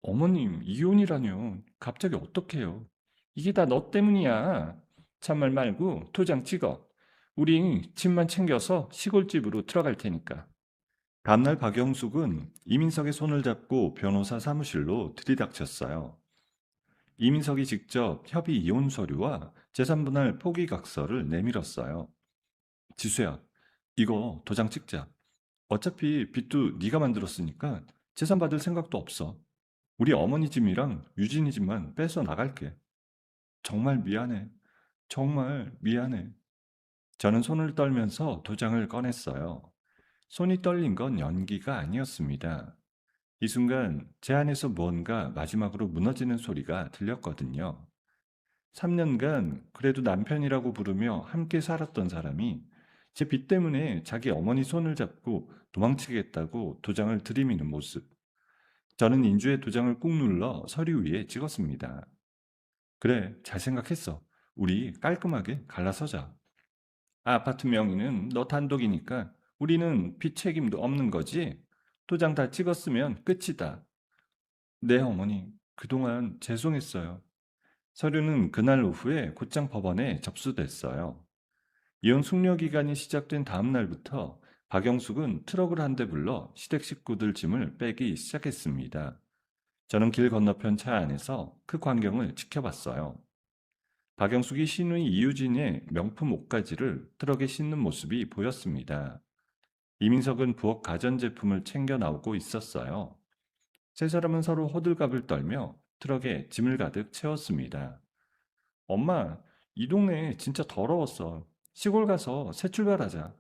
어머님, 이혼이라뇨. 갑자기 어떡해요? 이게 다 너 때문이야. 참말 말고 도장 찍어. 우리 집만 챙겨서 시골집으로 들어갈 테니까. 다음날 박영숙은 이민석의 손을 잡고 변호사 사무실로 들이닥쳤어요. 이민석이 직접 협의 이혼 서류와 재산분할 포기각서를 내밀었어요. 지수야, 이거 도장 찍자. 어차피 빚도 네가 만들었으니까 재산 받을 생각도 없어. 우리 어머니 집이랑 유진이 집만 빼서 나갈게. 정말 미안해. 정말 미안해. 저는 손을 떨면서 도장을 꺼냈어요. 손이 떨린 건 연기가 아니었습니다. 이 순간 제 안에서 뭔가 마지막으로 무너지는 소리가 들렸거든요. 3년간 그래도 남편이라고 부르며 함께 살았던 사람이 제 빚 때문에 자기 어머니 손을 잡고 도망치겠다고 도장을 들이미는 모습. 저는 인주의 도장을 꾹 눌러 서류 위에 찍었습니다. 그래, 잘 생각했어. 우리 깔끔하게 갈라서자. 아파트 명의는 너 단독이니까 우리는 빚 책임도 없는 거지? 도장 다 찍었으면 끝이다. 네, 어머니. 그동안 죄송했어요. 서류는 그날 오후에 곧장 법원에 접수됐어요. 이혼 숙려 기간이 시작된 다음 날부터 박영숙은 트럭을 한 대 불러 시댁 식구들 짐을 빼기 시작했습니다. 저는 길 건너편 차 안에서 그 광경을 지켜봤어요. 박영숙이 신의 이유진의 명품 옷가지를 트럭에 싣는 모습이 보였습니다. 이민석은 부엌 가전제품을 챙겨 나오고 있었어요. 세 사람은 서로 호들갑을 떨며 트럭에 짐을 가득 채웠습니다. 엄마, 이 동네 진짜 더러웠어. 시골 가서 새 출발하자.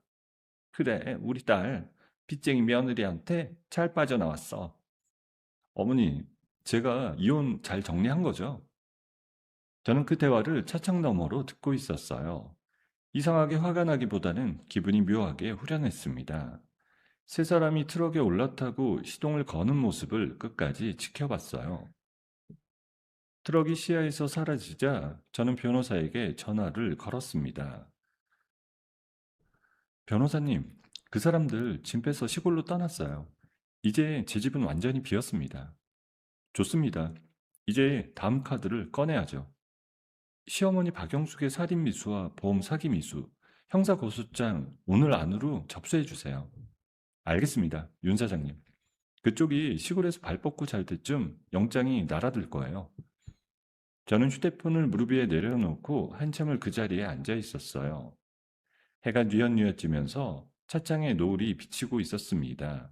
그래, 우리 딸 빚쟁이 며느리한테 잘 빠져나왔어. 어머니, 제가 이혼 잘 정리한 거죠? 저는 그 대화를 차창 너머로 듣고 있었어요. 이상하게 화가 나기보다는 기분이 묘하게 후련했습니다. 세 사람이 트럭에 올라타고 시동을 거는 모습을 끝까지 지켜봤어요. 트럭이 시야에서 사라지자 저는 변호사에게 전화를 걸었습니다. 변호사님, 그 사람들 짐 빼서 시골로 떠났어요. 이제 제 집은 완전히 비었습니다. 좋습니다. 이제 다음 카드를 꺼내야죠. 시어머니 박영숙의 살인 미수와 보험 사기 미수, 형사 고소장 오늘 안으로 접수해 주세요. 알겠습니다, 윤 사장님. 그쪽이 시골에서 발 뻗고 잘 때쯤 영장이 날아들 거예요. 저는 휴대폰을 무릎 위에 내려놓고 한참을 그 자리에 앉아 있었어요. 해가 뉘엿뉘엿 지면서 차창에 노을이 비치고 있었습니다.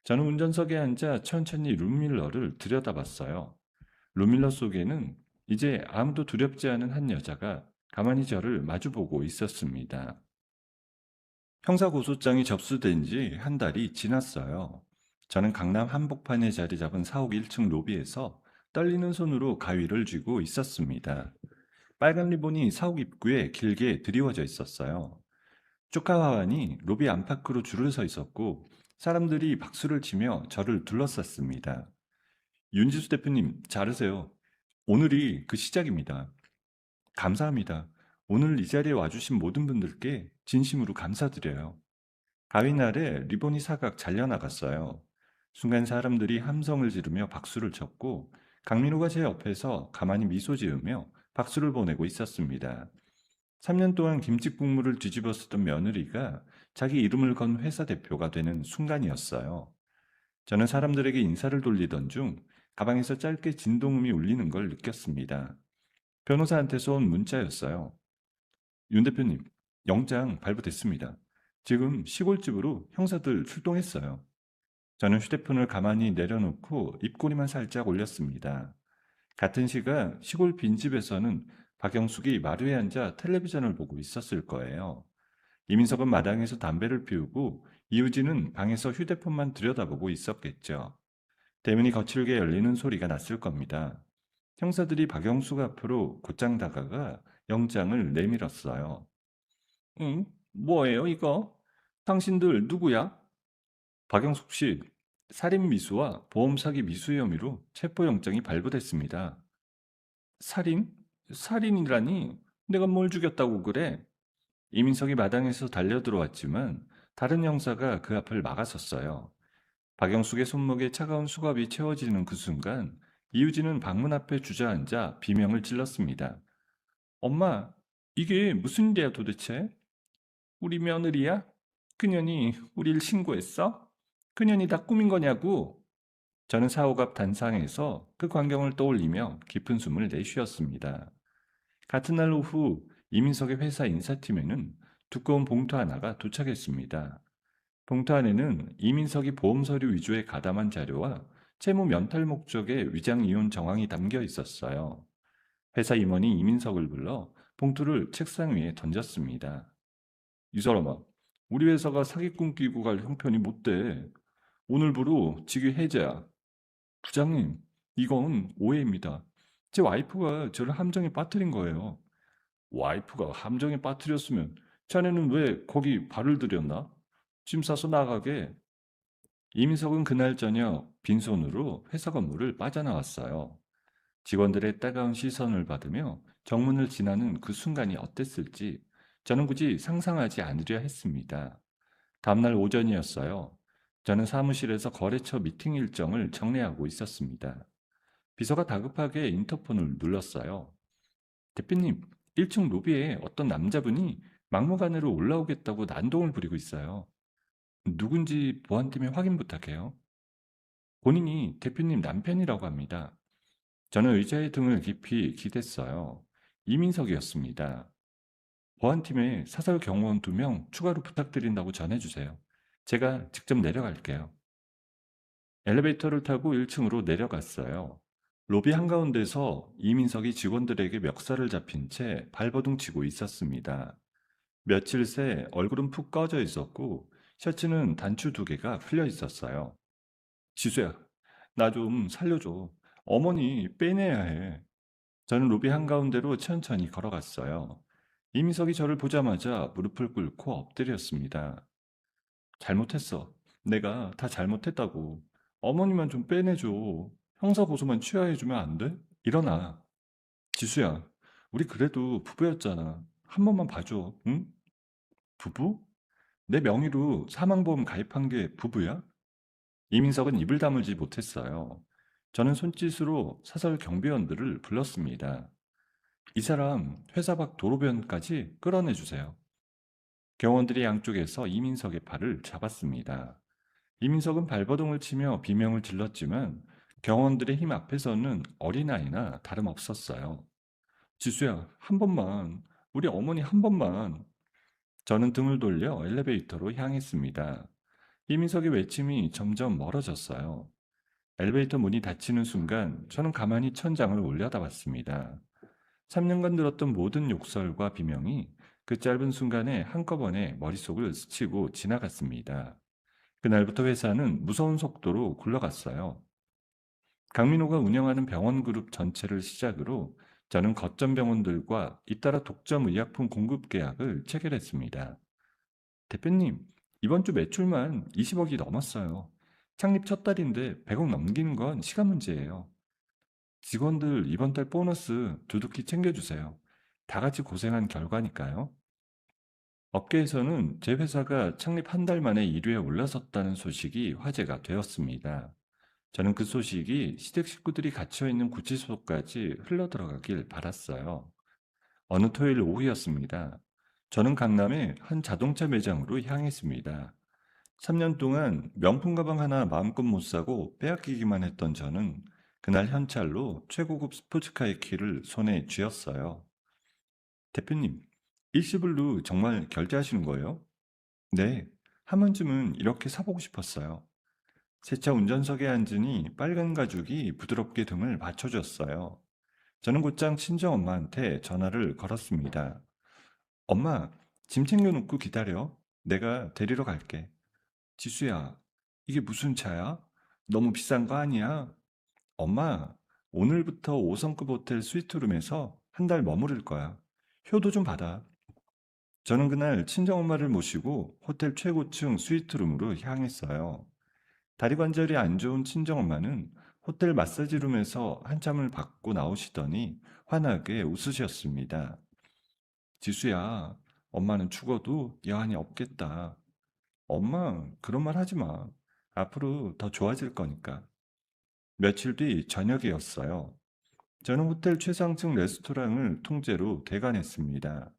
저는 운전석에 앉아 천천히 룸밀러를 들여다봤어요. 룸밀러 속에는 이제 아무도 두렵지 않은 한 여자가 가만히 저를 마주보고 있었습니다. 형사고소장이 접수된 지 한 달이 지났어요. 저는 강남 한복판에 자리 잡은 사옥 1층 로비에서 떨리는 손으로 가위를 쥐고 있었습니다. 빨간 리본이 사옥 입구에 길게 드리워져 있었어요. 축하화환이 로비 안팎으로 줄을 서 있었고 사람들이 박수를 치며 저를 둘러쌌습니다. 윤지수 대표님, 잘하세요. 오늘이 그 시작입니다. 감사합니다. 오늘 이 자리에 와주신 모든 분들께 진심으로 감사드려요. 가위 아래 리본이 사각 잘려나갔어요. 순간 사람들이 함성을 지르며 박수를 쳤고 강민호가 제 옆에서 가만히 미소 지으며 박수를 보내고 있었습니다. 3년 동안 김치국물을 뒤집어 쓰던 며느리가 자기 이름을 건 회사 대표가 되는 순간이었어요. 저는 사람들에게 인사를 돌리던 중 가방에서 짧게 진동음이 울리는 걸 느꼈습니다. 변호사한테서 온 문자였어요. 윤 대표님, 영장 발부됐습니다. 지금 시골집으로 형사들 출동했어요. 저는 휴대폰을 가만히 내려놓고 입꼬리만 살짝 올렸습니다. 같은 시각 시골 빈집에서는 박영숙이 마루에 앉아 텔레비전을 보고 있었을 거예요. 이민석은 마당에서 담배를 피우고 이우진은 방에서 휴대폰만 들여다보고 있었겠죠. 대문이 거칠게 열리는 소리가 났을 겁니다. 형사들이 박영숙 앞으로 곧장 다가가 영장을 내밀었어요. 응? 뭐예요, 이거? 당신들 누구야? 박영숙 씨, 살인 미수와 보험 사기 미수 혐의로 체포영장이 발부됐습니다. 살인? 살인이라니? 내가 뭘 죽였다고 그래? 이민석이 마당에서 달려들어왔지만 다른 형사가 그 앞을 막아섰어요. 박영숙의 손목에 차가운 수갑이 채워지는 그 순간 이유진은 방문 앞에 주저앉아 비명을 질렀습니다. 엄마, 이게 무슨 일이야 도대체? 우리 며느리야? 그년이 우릴 신고했어? 그년이 다 꾸민 거냐고? 저는 사옥 앞 단상에서 그 광경을 떠올리며 깊은 숨을 내쉬었습니다. 같은 날 오후 이민석의 회사 인사팀에는 두꺼운 봉투 하나가 도착했습니다. 봉투 안에는 이민석이 보험 서류 위조에 가담한 자료와 채무 면탈 목적의 위장 이혼 정황이 담겨 있었어요. 회사 임원이 이민석을 불러 봉투를 책상 위에 던졌습니다. 이 사람아, 우리 회사가 사기꾼 끼고 갈 형편이 못 돼. 오늘부로 직위 해제야. 부장님, 이건 오해입니다. 제 와이프가 저를 함정에 빠뜨린 거예요. 와이프가 함정에 빠뜨렸으면 자네는 왜 거기 발을 들였나? 짐 싸서 나가게. 이민석은 그날 저녁 빈손으로 회사 건물을 빠져나왔어요. 직원들의 따가운 시선을 받으며 정문을 지나는 그 순간이 어땠을지 저는 굳이 상상하지 않으려 했습니다. 다음날 오전이었어요. 저는 사무실에서 거래처 미팅 일정을 정리하고 있었습니다. 비서가 다급하게 인터폰을 눌렀어요. 대표님, 1층 로비에 어떤 남자분이 막무가내로 올라오겠다고 난동을 부리고 있어요. 누군지 보안팀에 확인 부탁해요. 본인이 대표님 남편이라고 합니다. 저는 의자의 등을 깊이 기댔어요. 이민석이었습니다. 보안팀에 사설 경호원 2명 추가로 부탁드린다고 전해주세요. 제가 직접 내려갈게요. 엘리베이터를 타고 1층으로 내려갔어요. 로비 한가운데서 이민석이 직원들에게 멱살을 잡힌 채 발버둥 치고 있었습니다. 며칠 새 얼굴은 푹 꺼져 있었고 셔츠는 단추 2개가 풀려 있었어요. 지수야, 나 좀 살려줘. 어머니 빼내야 해. 저는 로비 한가운데로 천천히 걸어갔어요. 이민석이 저를 보자마자 무릎을 꿇고 엎드렸습니다. 잘못했어. 내가 다 잘못했다고. 어머니만 좀 빼내줘. 형사고소만 취하해주면 안 돼? 일어나. 지수야, 우리 그래도 부부였잖아. 한 번만 봐줘, 응? 부부? 내 명의로 사망보험 가입한 게 부부야? 이민석은 입을 다물지 못했어요. 저는 손짓으로 사설 경비원들을 불렀습니다. 이 사람 회사 밖 도로변까지 끌어내주세요. 경원들이 양쪽에서 이민석의 팔을 잡았습니다. 이민석은 발버둥을 치며 비명을 질렀지만 경원들의 힘 앞에서는 어린아이나 다름없었어요. 지수야, 한 번만, 우리 어머니 한 번만. 저는 등을 돌려 엘리베이터로 향했습니다. 이민석의 외침이 점점 멀어졌어요. 엘리베이터 문이 닫히는 순간 저는 가만히 천장을 올려다봤습니다. 3년간 들었던 모든 욕설과 비명이 그 짧은 순간에 한꺼번에 머릿속을 스치고 지나갔습니다. 그날부터 회사는 무서운 속도로 굴러갔어요. 강민호가 운영하는 병원 그룹 전체를 시작으로 저는 거점 병원들과 잇따라 독점 의약품 공급 계약을 체결했습니다. 대표님, 이번 주 매출만 20억이 넘었어요. 창립 첫 달인데 100억 넘기는 건 시간 문제예요. 직원들 이번 달 보너스 두둑히 챙겨주세요. 다 같이 고생한 결과니까요. 업계에서는 제 회사가 창립 한 달 만에 1위에 올라섰다는 소식이 화제가 되었습니다. 저는 그 소식이 시댁 식구들이 갇혀있는 구치소까지 흘러들어가길 바랐어요. 어느 토요일 오후였습니다. 저는 강남의 한 자동차 매장으로 향했습니다. 3년 동안 명품 가방 하나 마음껏 못 사고 빼앗기기만 했던 저는 그날 현찰로 최고급 스포츠카의 키를 손에 쥐었어요. 대표님, 일시불로 정말 결제하시는 거예요? 네, 한 번쯤은 이렇게 사보고 싶었어요. 새 차 운전석에 앉으니 빨간 가죽이 부드럽게 등을 받쳐줬어요. 저는 곧장 친정엄마한테 전화를 걸었습니다. 엄마, 짐 챙겨놓고 기다려. 내가 데리러 갈게. 지수야, 이게 무슨 차야? 너무 비싼 거 아니야? 엄마, 오늘부터 5성급 호텔 스위트룸에서 한 달 머무를 거야. 효도 좀 받아. 저는 그날 친정엄마를 모시고 호텔 최고층 스위트룸으로 향했어요. 다리 관절이 안 좋은 친정엄마는 호텔 마사지룸에서 한참을 받고 나오시더니 환하게 웃으셨습니다. 지수야, 엄마는 죽어도 여한이 없겠다. 엄마, 그런 말 하지 마. 앞으로 더 좋아질 거니까. 며칠 뒤 저녁이었어요. 저는 호텔 최상층 레스토랑을 통째로 대관했습니다.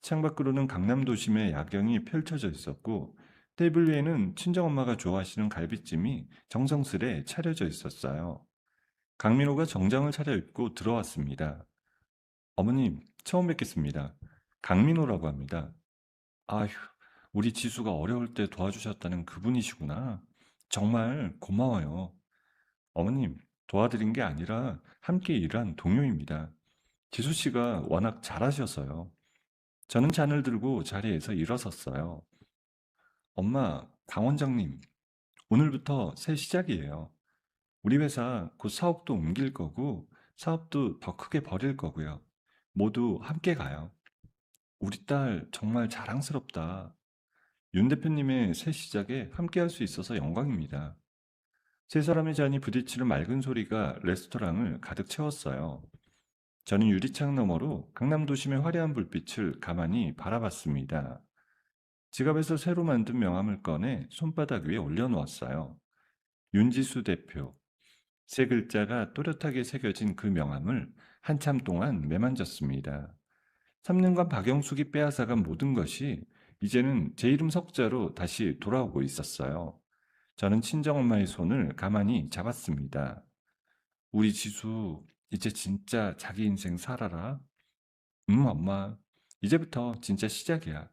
창밖으로는 강남 도심의 야경이 펼쳐져 있었고 테이블 위에는 친정엄마가 좋아하시는 갈비찜이 정성스레 차려져 있었어요. 강민호가 정장을 차려입고 들어왔습니다. 어머님, 처음 뵙겠습니다. 강민호라고 합니다. 아휴, 우리 지수가 어려울 때 도와주셨다는 그분이시구나. 정말 고마워요. 어머님, 도와드린 게 아니라 함께 일한 동료입니다. 지수 씨가 워낙 잘하셔서요. 저는 잔을 들고 자리에서 일어섰어요. 엄마, 강 원장님, 오늘부터 새 시작이에요. 우리 회사 곧 사업도 옮길 거고 사업도 더 크게 벌일 거고요. 모두 함께 가요. 우리 딸 정말 자랑스럽다. 윤 대표님의 새 시작에 함께 할 수 있어서 영광입니다. 세 사람의 잔이 부딪히는 맑은 소리가 레스토랑을 가득 채웠어요. 저는 유리창 너머로 강남 도심의 화려한 불빛을 가만히 바라봤습니다. 지갑에서 새로 만든 명함을 꺼내 손바닥 위에 올려놓았어요. 윤지수 대표, 세 글자가 또렷하게 새겨진 그 명함을 한참 동안 매만졌습니다. 3년간 박영숙이 빼앗아간 모든 것이 이제는 제 이름 석자로 다시 돌아오고 있었어요. 저는 친정엄마의 손을 가만히 잡았습니다. 우리 지수, 이제 진짜 자기 인생 살아라. 엄마. 이제부터 진짜 시작이야.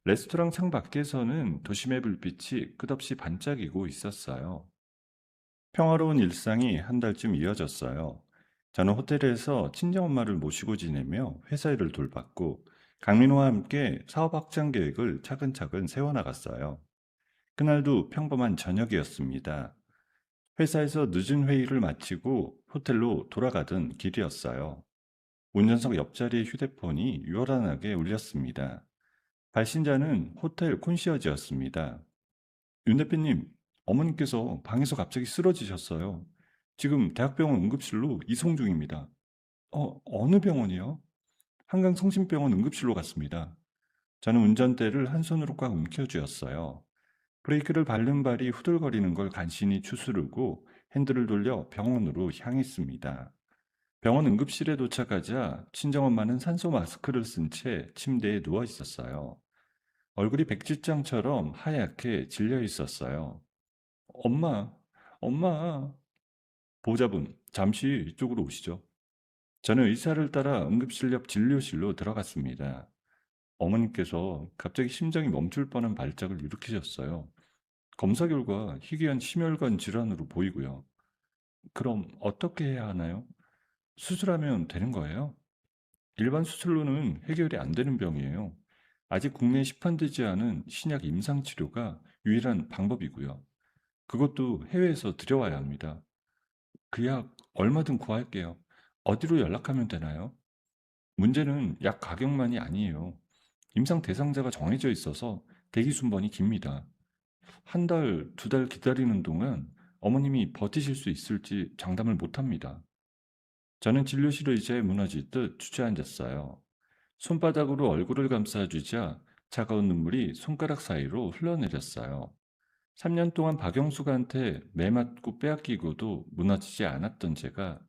레스토랑 창 밖에서는 도심의 불빛이 끝없이 반짝이고 있었어요. 평화로운 일상이 한 달쯤 이어졌어요. 저는 호텔에서 친정엄마를 모시고 지내며 회사 일을 돌봤고, 강민호와 함께 사업 확장 계획을 차근차근 세워나갔어요. 그날도 평범한 저녁이었습니다. 회사에서 늦은 회의를 마치고 호텔로 돌아가던 길이었어요. 운전석 옆자리의 휴대폰이 요란하게 울렸습니다. 발신자는 호텔 콘시어지였습니다. 윤 대표님, 어머님께서 방에서 갑자기 쓰러지셨어요. 지금 대학병원 응급실로 이송 중입니다. 어느 병원이요? 한강성심병원 응급실로 갔습니다. 저는 운전대를 한 손으로 꽉 움켜쥐었어요. 브레이크를 밟는 발이 후들거리는 걸 간신히 추스르고 핸들을 돌려 병원으로 향했습니다. 병원 응급실에 도착하자 친정엄마는 산소 마스크를 쓴 채 침대에 누워 있었어요. 얼굴이 백지장처럼 하얗게 질려 있었어요. 엄마, 엄마. 보호자분, 잠시 이쪽으로 오시죠. 저는 의사를 따라 응급실 옆 진료실로 들어갔습니다. 어머님께서 갑자기 심장이 멈출 뻔한 발작을 일으키셨어요. 검사 결과 희귀한 심혈관 질환으로 보이고요. 그럼 어떻게 해야 하나요? 수술하면 되는 거예요? 일반 수술로는 해결이 안 되는 병이에요. 아직 국내에 시판되지 않은 신약 임상치료가 유일한 방법이고요. 그것도 해외에서 들여와야 합니다. 그 약 얼마든 구할게요. 어디로 연락하면 되나요? 문제는 약 가격만이 아니에요. 임상 대상자가 정해져 있어서 대기 순번이 깁니다. 한 달, 두 달 기다리는 동안 어머님이 버티실 수 있을지 장담을 못 합니다. 저는 진료실 의자에 무너지듯 주저앉았어요. 손바닥으로 얼굴을 감싸주자 차가운 눈물이 손가락 사이로 흘러내렸어요. 3년 동안 박영숙한테 매맞고 빼앗기고도 무너지지 않았던 제가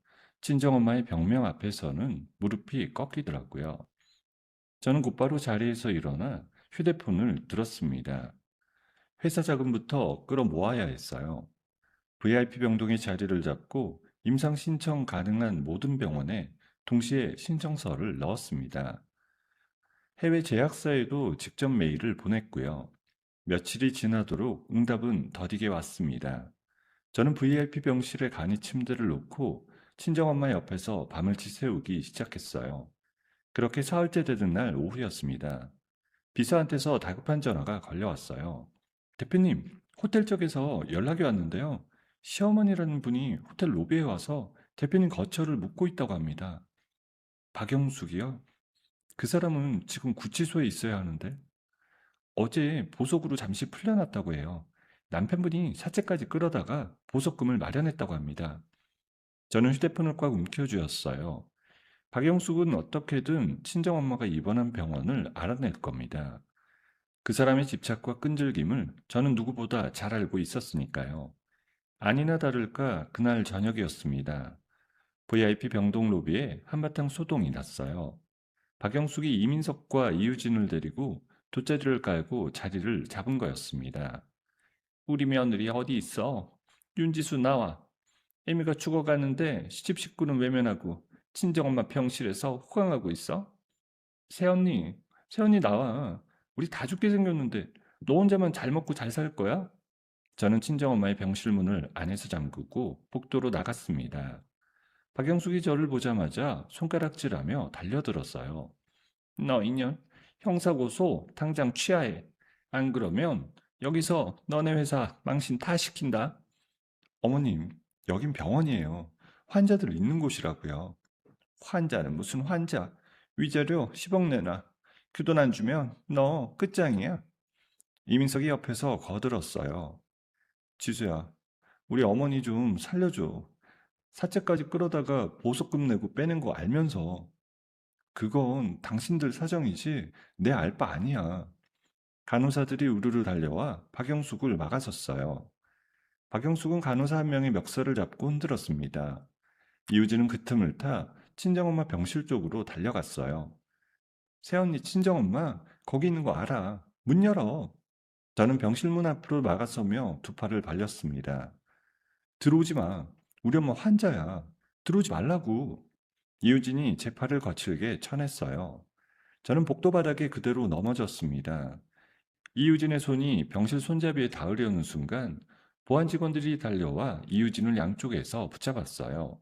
친정엄마의 병명 앞에서는 무릎이 꺾이더라고요. 저는 곧바로 자리에서 일어나 휴대폰을 들었습니다. 회사 자금부터 끌어모아야 했어요. VIP 병동의 자리를 잡고 임상 신청 가능한 모든 병원에 동시에 신청서를 넣었습니다. 해외 제약사에도 직접 메일을 보냈고요. 며칠이 지나도록 응답은 더디게 왔습니다. 저는 VIP 병실에 간이 침대를 놓고 친정엄마 옆에서 밤을 지새우기 시작했어요. 그렇게 사흘째 되던 날 오후였습니다. 비서한테서 다급한 전화가 걸려왔어요. 대표님, 호텔 쪽에서 연락이 왔는데요. 시어머니라는 분이 호텔 로비에 와서 대표님 거처를 묵고 있다고 합니다. 박영숙이요? 그 사람은 지금 구치소에 있어야 하는데 어제 보석으로 잠시 풀려났다고 해요. 남편분이 사채까지 끌어다가 보석금을 마련했다고 합니다. 저는 휴대폰을 꽉 움켜쥐었어요. 박영숙은 어떻게든 친정엄마가 입원한 병원을 알아낼 겁니다. 그 사람의 집착과 끈질김을 저는 누구보다 잘 알고 있었으니까요. 아니나 다를까 그날 저녁이었습니다. VIP 병동 로비에 한바탕 소동이 났어요. 박영숙이 이민석과 이유진을 데리고 돗자리를 깔고 자리를 잡은 거였습니다. 우리 며느리 어디 있어? 윤지수 나와. 애미가 죽어가는데 시집 식구는 외면하고 친정엄마 병실에서 호강하고 있어? 새언니, 새언니 나와. 우리 다 죽게 생겼는데 너 혼자만 잘 먹고 잘 살 거야? 저는 친정엄마의 병실 문을 안에서 잠그고 복도로 나갔습니다. 박영숙이 저를 보자마자 손가락질하며 달려들었어요. 너 인연, 형사고소 당장 취하해. 안 그러면 여기서 너네 회사 망신 다 시킨다. 어머님, 여긴 병원이에요. 환자들 있는 곳이라고요. 환자는 무슨 환자? 위자료 10억 내놔. 그 돈 안 주면 너 끝장이야. 이민석이 옆에서 거들었어요. 지수야, 우리 어머니 좀 살려줘. 사채까지 끌어다가 보석금 내고 빼낸 거 알면서. 그건 당신들 사정이지 내 알 바 아니야. 간호사들이 우르르 달려와 박영숙을 막아섰어요. 박영숙은 간호사 한 명의 멱살을 잡고 흔들었습니다. 이우진은 그 틈을 타 친정엄마 병실 쪽으로 달려갔어요. 새언니, 친정엄마, 거기 있는 거 알아. 문 열어. 저는 병실 문 앞으로 나가서며 두 팔을 벌렸습니다. 들어오지 마. 우리 엄마 환자야. 들어오지 말라고. 이유진이 제 팔을 거칠게 쳐냈어요. 저는 복도 바닥에 그대로 넘어졌습니다. 이유진의 손이 병실 손잡이에 닿으려는 순간 보안 직원들이 달려와 이유진을 양쪽에서 붙잡았어요.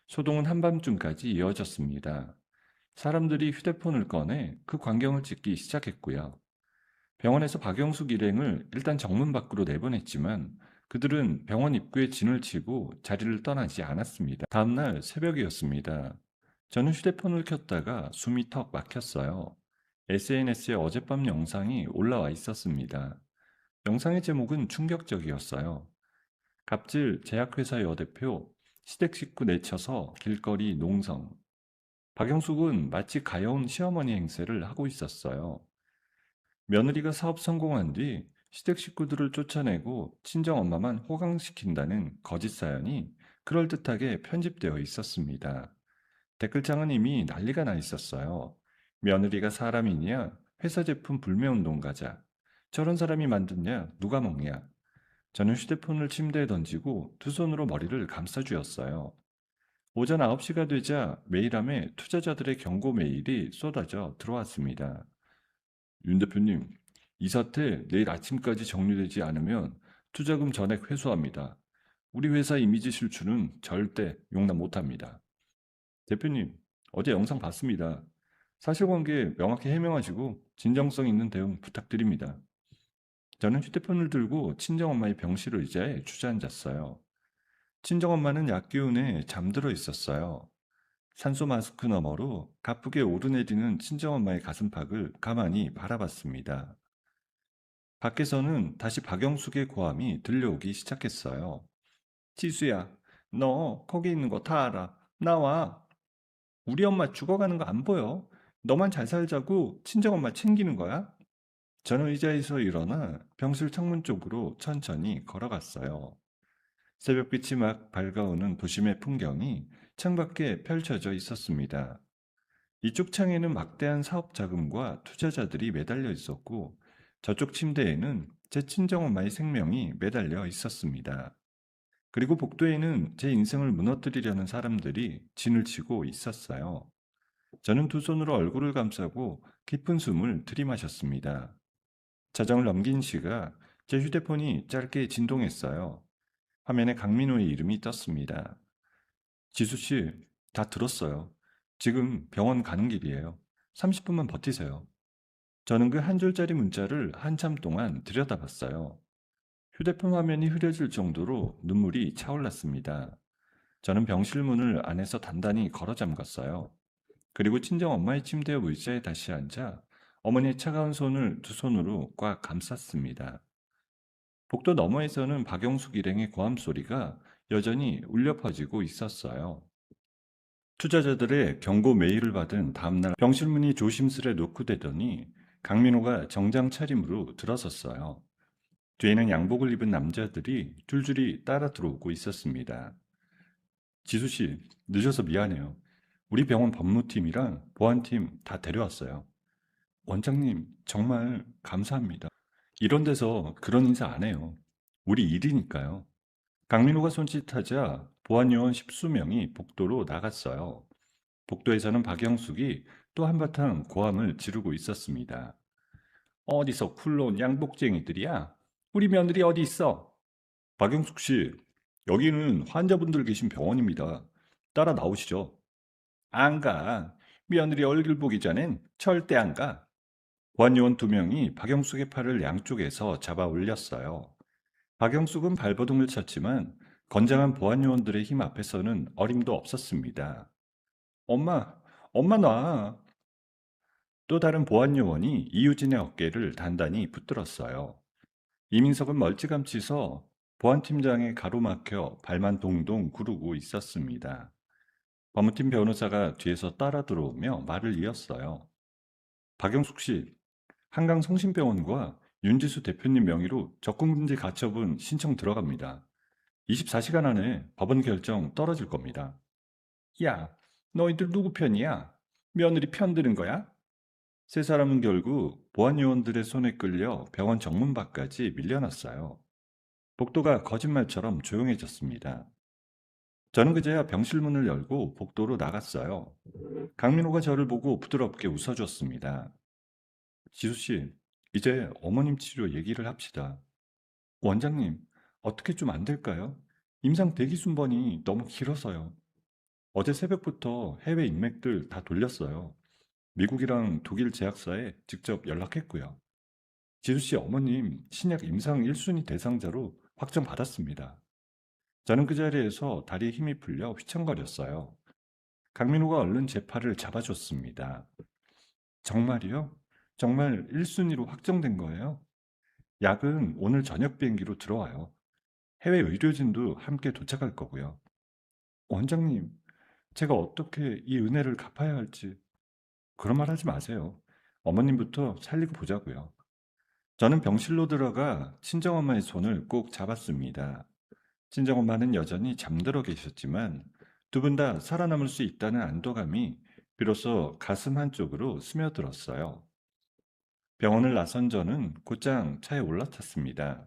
소동은 한밤중까지 이어졌습니다. 사람들이 휴대폰을 꺼내 그 광경을 찍기 시작했고요. 병원에서 박영숙 일행을 일단 정문 밖으로 내보냈지만 그들은 병원 입구에 진을 치고 자리를 떠나지 않았습니다. 다음날 새벽이었습니다. 저는 휴대폰을 켰다가 숨이 턱 막혔어요. SNS에 어젯밤 영상이 올라와 있었습니다. 영상의 제목은 충격적이었어요. 갑질 제약회사 여대표 시댁 식구 내쳐서 길거리 농성. 박영숙은 마치 가여운 시어머니 행세를 하고 있었어요. 며느리가 사업 성공한 뒤 시댁 식구들을 쫓아내고 친정엄마만 호강시킨다는 거짓 사연이 그럴듯하게 편집되어 있었습니다. 댓글창은 이미 난리가 나 있었어요. 며느리가 사람이냐? 회사 제품 불매운동 가자. 저런 사람이 만드냐? 누가 먹냐? 저는 휴대폰을 침대에 던지고 두 손으로 머리를 감싸쥐었어요. 오전 9시가 되자 메일함에 투자자들의 경고 메일이 쏟아져 들어왔습니다. 윤 대표님, 이 사태 내일 아침까지 정리되지 않으면 투자금 전액 회수합니다. 우리 회사 이미지 실추는 절대 용납 못합니다. 대표님, 어제 영상 봤습니다. 사실관계 명확히 해명하시고 진정성 있는 대응 부탁드립니다. 저는 휴대폰을 들고 친정엄마의 병실 의자에 주저앉았어요. 친정엄마는 약 기운에 잠들어 있었어요. 산소 마스크 너머로 가쁘게 오르내리는 친정엄마의 가슴팍을 가만히 바라봤습니다. 밖에서는 다시 박영숙의 고함이 들려오기 시작했어요. 지수야, 너 거기 있는 거 다 알아. 나와. 우리 엄마 죽어가는 거 안 보여? 너만 잘 살자고 친정엄마 챙기는 거야? 저는 의자에서 일어나 병실 창문 쪽으로 천천히 걸어갔어요. 새벽빛이 막 밝아오는 도심의 풍경이 창밖에 펼쳐져 있었습니다. 이쪽 창에는 막대한 사업 자금과 투자자들이 매달려 있었고 저쪽 침대에는 제 친정엄마의 생명이 매달려 있었습니다. 그리고 복도에는 제 인생을 무너뜨리려는 사람들이 진을 치고 있었어요. 저는 두 손으로 얼굴을 감싸고 깊은 숨을 들이마셨습니다. 자정을 넘긴 시각 제 휴대폰이 짧게 진동했어요. 화면에 강민호의 이름이 떴습니다. 지수 씨, 다 들었어요. 지금 병원 가는 길이에요. 30분만 버티세요. 저는 그 한 줄짜리 문자를 한참 동안 들여다봤어요. 휴대폰 화면이 흐려질 정도로 눈물이 차올랐습니다. 저는 병실 문을 안에서 단단히 걸어 잠갔어요. 그리고 친정 엄마의 침대 옆 의자에 다시 앉아 어머니의 차가운 손을 두 손으로 꽉 감쌌습니다. 복도 너머에서는 박영숙 일행의 고함 소리가 여전히 울려 퍼지고 있었어요. 투자자들의 경고 메일을 받은 다음날 병실 문이 조심스레 노크되더니 강민호가 정장 차림으로 들어섰어요. 뒤에는 양복을 입은 남자들이 줄줄이 따라 들어오고 있었습니다. 지수 씨, 늦어서 미안해요. 우리 병원 법무팀이랑 보안팀 다 데려왔어요. 원장님, 정말 감사합니다. 이런 데서 그런 인사 안 해요. 우리 일이니까요. 강민호가 손짓하자 보안요원 10수명이 복도로 나갔어요. 복도에서는 박영숙이 또 한바탕 고함을 지르고 있었습니다. 어디서 쿨러온 양복쟁이들이야? 우리 며느리 어디 있어? 박영숙 씨, 여기는 환자분들 계신 병원입니다. 따라 나오시죠. 안 가. 며느리 얼굴 보기 전엔 절대 안 가. 보안요원 2명이 박영숙의 팔을 양쪽에서 잡아 올렸어요. 박영숙은 발버둥을 쳤지만 건장한 보안요원들의 힘 앞에서는 어림도 없었습니다. 엄마, 엄마 놔. 또 다른 보안요원이 이유진의 어깨를 단단히 붙들었어요. 이민석은 멀찌감치 서 보안팀장에 가로막혀 발만 동동 구르고 있었습니다. 법무팀 변호사가 뒤에서 따라 들어오며 말을 이었어요. 박영숙 씨, 한강성심병원과 윤지수 대표님 명의로 적금금지 가처분 신청 들어갑니다. 24시간 안에 법원 결정 떨어질 겁니다. 야, 너희들 누구 편이야? 며느리 편 드는 거야? 세 사람은 결국 보안 요원들의 손에 끌려 병원 정문 밖까지 밀려났어요. 복도가 거짓말처럼 조용해졌습니다. 저는 그제야 병실 문을 열고 복도로 나갔어요. 강민호가 저를 보고 부드럽게 웃어줬습니다. 지수 씨, 이제 어머님 치료 얘기를 합시다. 원장님, 어떻게 좀 안 될까요? 임상 대기 순번이 너무 길어서요. 어제 새벽부터 해외 인맥들 다 돌렸어요. 미국이랑 독일 제약사에 직접 연락했고요. 지수 씨 어머님 신약 임상 1순위 대상자로 확정받았습니다. 저는 그 자리에서 다리에 힘이 풀려 휘청거렸어요. 강민호가 얼른 제 팔을 잡아줬습니다. 정말이요? 정말 1순위로 확정된 거예요? 약은 오늘 저녁 비행기로 들어와요. 해외 의료진도 함께 도착할 거고요. 원장님, 제가 어떻게 이 은혜를 갚아야 할지 그런 말 하지 마세요. 어머님부터 살리고 보자고요. 저는 병실로 들어가 친정엄마의 손을 꼭 잡았습니다. 친정엄마는 여전히 잠들어 계셨지만 두 분 다 살아남을 수 있다는 안도감이 비로소 가슴 한쪽으로 스며들었어요. 병원을 나선 저는 곧장 차에 올라탔습니다.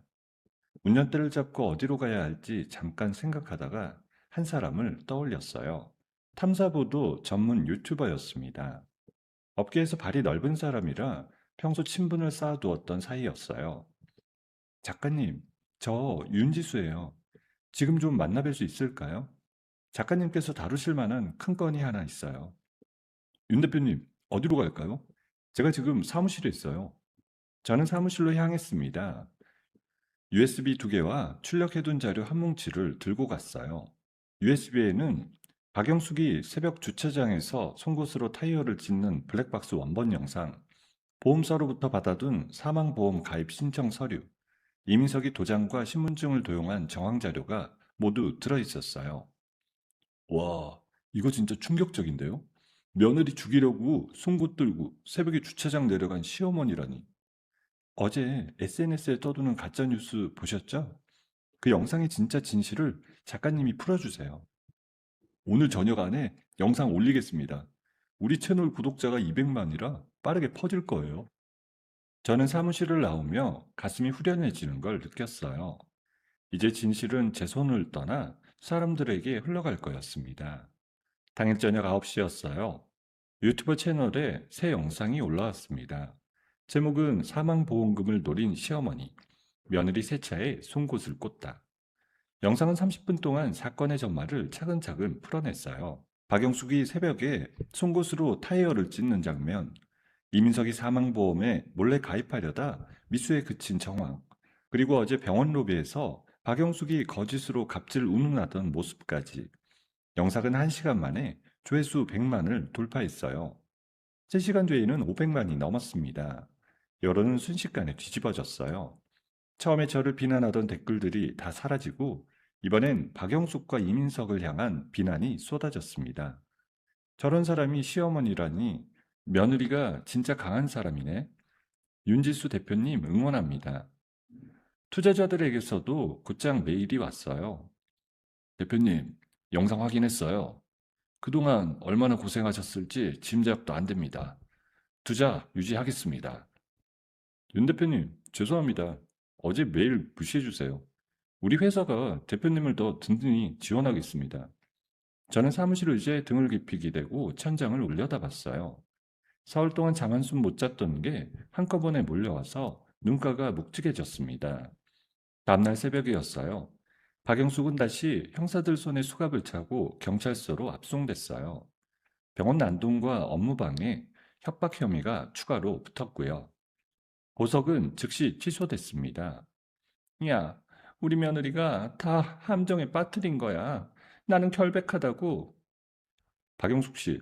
운전대를 잡고 어디로 가야 할지 잠깐 생각하다가 한 사람을 떠올렸어요. 탐사보도 전문 유튜버였습니다. 업계에서 발이 넓은 사람이라 평소 친분을 쌓아두었던 사이였어요. 작가님, 저 윤지수예요. 지금 좀 만나뵐 수 있을까요? 작가님께서 다루실 만한 큰 건이 하나 있어요. 윤 대표님, 어디로 갈까요? 제가 지금 사무실에 있어요. 저는 사무실로 향했습니다. USB 2개와 출력해둔 자료 한 뭉치를 들고 갔어요. USB에는 박영숙이 새벽 주차장에서 송곳으로 타이어를 찢는 블랙박스 원본 영상, 보험사로부터 받아둔 사망보험 가입 신청 서류, 이민석이 도장과 신분증을 도용한 정황 자료가 모두 들어있었어요. 와, 이거 진짜 충격적인데요? 며느리 죽이려고 송곳 들고 새벽에 주차장 내려간 시어머니라니. 어제 SNS에 떠도는 가짜뉴스 보셨죠? 그 영상의 진짜 진실을 작가님이 풀어주세요. 오늘 저녁 안에 영상 올리겠습니다. 우리 채널 구독자가 200만이라 빠르게 퍼질 거예요. 저는 사무실을 나오며 가슴이 후련해지는 걸 느꼈어요. 이제 진실은 제 손을 떠나 사람들에게 흘러갈 거였습니다. 당일 저녁 9시였어요. 유튜브 채널에 새 영상이 올라왔습니다. 제목은 사망보험금을 노린 시어머니, 며느리 세차에 송곳을 꽂다. 영상은 30분 동안 사건의 전말을 차근차근 풀어냈어요. 박영숙이 새벽에 송곳으로 타이어를 찢는 장면, 이민석이 사망보험에 몰래 가입하려다 미수에 그친 정황, 그리고 어제 병원 로비에서 박영숙이 거짓으로 갑질 운운하던 모습까지 영상은 1시간 만에 조회수 100만을 돌파했어요. 3시간 뒤에는 500만이 넘었습니다. 여론은 순식간에 뒤집어졌어요. 처음에 저를 비난하던 댓글들이 다 사라지고 이번엔 박영숙과 이민석을 향한 비난이 쏟아졌습니다. 저런 사람이 시어머니라니 며느리가 진짜 강한 사람이네. 윤지수 대표님 응원합니다. 투자자들에게서도 곧장 메일이 왔어요. 대표님, 영상 확인했어요. 그동안 얼마나 고생하셨을지 짐작도 안 됩니다. 투자 유지하겠습니다. 윤 대표님, 죄송합니다. 어제 메일 무시해주세요. 우리 회사가 대표님을 더 든든히 지원하겠습니다. 저는 사무실 의자에 등을 깊이 기대고 천장을 올려다봤어요. 4월 동안 잠 한숨 못 잤던 게 한꺼번에 몰려와서 눈가가 묵직해졌습니다. 다음날 새벽이었어요. 박영숙은 다시 형사들 손에 수갑을 차고 경찰서로 압송됐어요. 병원 난동과 업무방해, 협박 혐의가 추가로 붙었고요. 보석은 즉시 취소됐습니다. 야, 우리 며느리가 다 함정에 빠뜨린 거야. 나는 결백하다고. 박영숙 씨,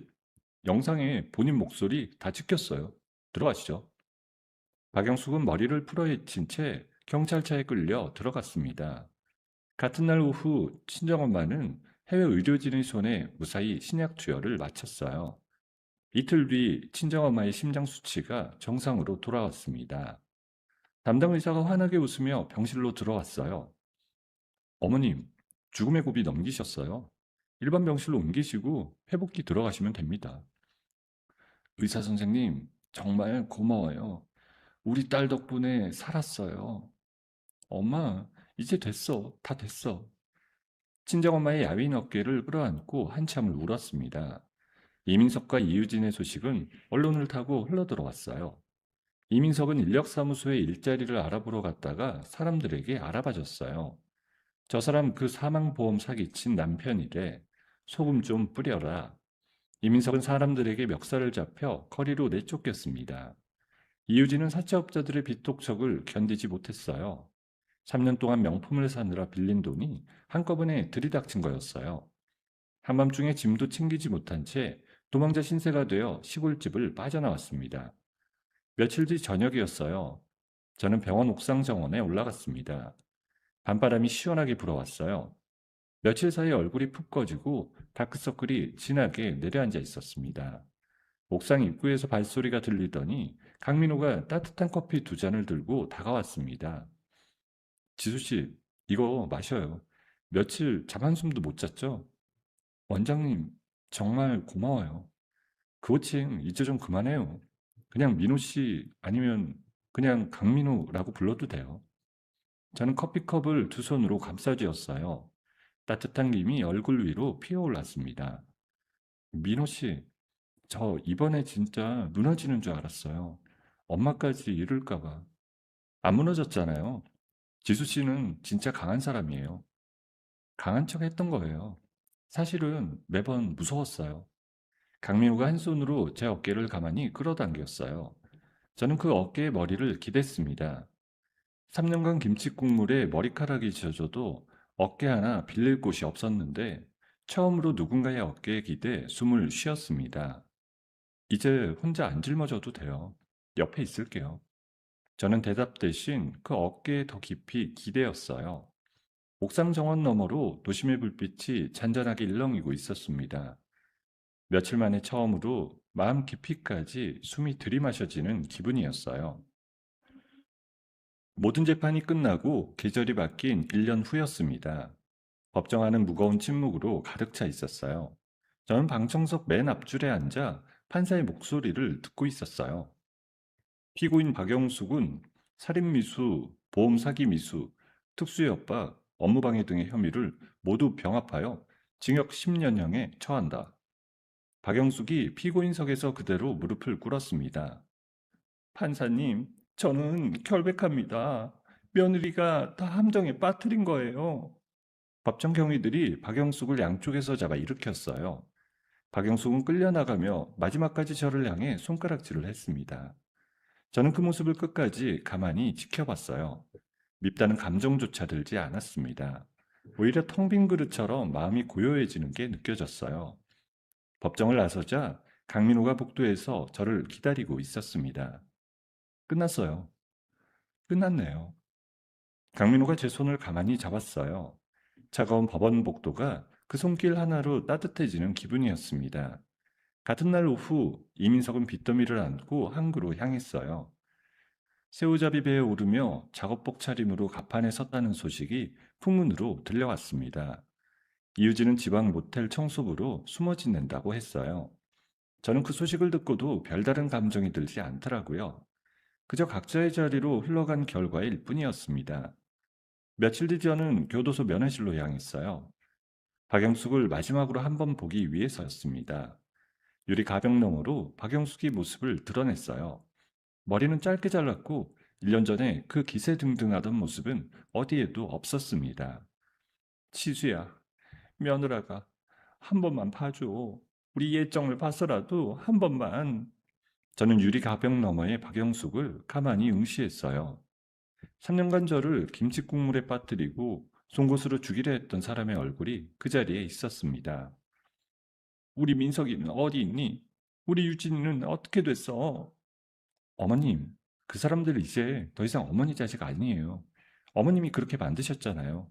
영상에 본인 목소리 다 찍혔어요. 들어가시죠. 박영숙은 머리를 풀어헤친 채 경찰차에 끌려 들어갔습니다. 같은 날 오후 친정엄마는 해외 의료진의 손에 무사히 신약 투여를 마쳤어요. 이틀 뒤 친정엄마의 심장 수치가 정상으로 돌아왔습니다. 담당 의사가 환하게 웃으며 병실로 들어왔어요. 어머님, 죽음의 고비 넘기셨어요. 일반 병실로 옮기시고 회복기 들어가시면 됩니다. 의사 선생님, 정말 고마워요. 우리 딸 덕분에 살았어요. 엄마, 이제 됐어. 다 됐어. 친정엄마의 야윈 어깨를 끌어안고 한참을 울었습니다. 이민석과 이유진의 소식은 언론을 타고 흘러들어왔어요. 이민석은 인력사무소에 일자리를 알아보러 갔다가 사람들에게 알아봐줬어요. 저 사람 그 사망보험 사기친 남편이래. 소금 좀 뿌려라. 이민석은 사람들에게 멱살을 잡혀 거리로 내쫓겼습니다. 이유진은 사채업자들의 빚독촉을 견디지 못했어요. 3년 동안 명품을 사느라 빌린 돈이 한꺼번에 들이닥친 거였어요. 한밤중에 짐도 챙기지 못한 채 도망자 신세가 되어 시골집을 빠져나왔습니다. 며칠 뒤 저녁이었어요. 저는 병원 옥상 정원에 올라갔습니다. 밤바람이 시원하게 불어왔어요. 며칠 사이 얼굴이 푹 꺼지고 다크서클이 진하게 내려앉아 있었습니다. 옥상 입구에서 발소리가 들리더니 강민호가 따뜻한 커피 2잔을 들고 다가왔습니다. 지수 씨, 이거 마셔요. 며칠 잠 한숨도 못 잤죠? 원장님, 정말 고마워요. 그 호칭 이제 좀 그만해요. 그냥 민호 씨 아니면 그냥 강민호라고 불러도 돼요. 저는 커피컵을 2손으로 감싸쥐었어요. 따뜻한 김이 얼굴 위로 피어올랐습니다. 민호 씨, 저 이번에 진짜 무너지는 줄 알았어요. 엄마까지 잃을까 봐. 안 무너졌잖아요. 지수 씨는 진짜 강한 사람이에요. 강한 척 했던 거예요. 사실은 매번 무서웠어요. 강민호가 한 손으로 제 어깨를 가만히 끌어당겼어요. 저는 그 어깨의 머리를 기댔습니다. 3년간 김치국물에 머리카락이 젖어도 어깨 하나 빌릴 곳이 없었는데 처음으로 누군가의 어깨에 기대 숨을 쉬었습니다. 이제 혼자 안 짊어져도 돼요. 옆에 있을게요. 저는 대답 대신 그 어깨에 더 깊이 기대었어요. 옥상 정원 너머로 도심의 불빛이 잔잔하게 일렁이고 있었습니다. 며칠 만에 처음으로 마음 깊이까지 숨이 들이마셔지는 기분이었어요. 모든 재판이 끝나고 계절이 바뀐 1년 후였습니다. 법정안은 무거운 침묵으로 가득 차 있었어요. 저는 방청석 맨 앞줄에 앉아 판사의 목소리를 듣고 있었어요. 피고인 박영숙은 살인미수, 보험사기미수, 특수협박, 업무방해 등의 혐의를 모두 병합하여 징역 10년형에 처한다. 박영숙이 피고인석에서 그대로 무릎을 꿇었습니다. 판사님, 저는 결백합니다. 며느리가 다 함정에 빠뜨린 거예요. 법정 경위들이 박영숙을 양쪽에서 잡아 일으켰어요. 박영숙은 끌려나가며 마지막까지 저를 향해 손가락질을 했습니다. 저는 그 모습을 끝까지 가만히 지켜봤어요. 밉다는 감정조차 들지 않았습니다. 오히려 텅 빈 그릇처럼 마음이 고요해지는 게 느껴졌어요. 법정을 나서자 강민호가 복도에서 저를 기다리고 있었습니다. 끝났어요. 끝났네요. 강민호가 제 손을 가만히 잡았어요. 차가운 법원 복도가 그 손길 하나로 따뜻해지는 기분이었습니다. 같은 날 오후 이민석은 빚더미를 안고 항구로 향했어요. 새우잡이 배에 오르며 작업복 차림으로 갑판에 섰다는 소식이 풍문으로 들려왔습니다. 이유진은 지방 모텔 청소부로 숨어 지낸다고 했어요. 저는 그 소식을 듣고도 별다른 감정이 들지 않더라고요. 그저 각자의 자리로 흘러간 결과일 뿐이었습니다. 며칠 뒤 저는 교도소 면회실로 향했어요. 박영숙을 마지막으로 한 번 보기 위해서였습니다. 유리 가벽 너머로 박영숙의 모습을 드러냈어요. 머리는 짧게 잘랐고 1년 전에 그 기세등등하던 모습은 어디에도 없었습니다. 치수야, 며느라가 한 번만 봐줘. 우리 예정을 봐서라도 한 번만. 저는 유리 가벽 너머의 박영숙을 가만히 응시했어요. 3년간 저를 김치국물에 빠뜨리고 송곳으로 죽이려 했던 사람의 얼굴이 그 자리에 있었습니다. 우리 민석이는 어디 있니? 우리 유진이는 어떻게 됐어? 어머님, 그 사람들 이제 더 이상 어머니 자식 아니에요. 어머님이 그렇게 만드셨잖아요.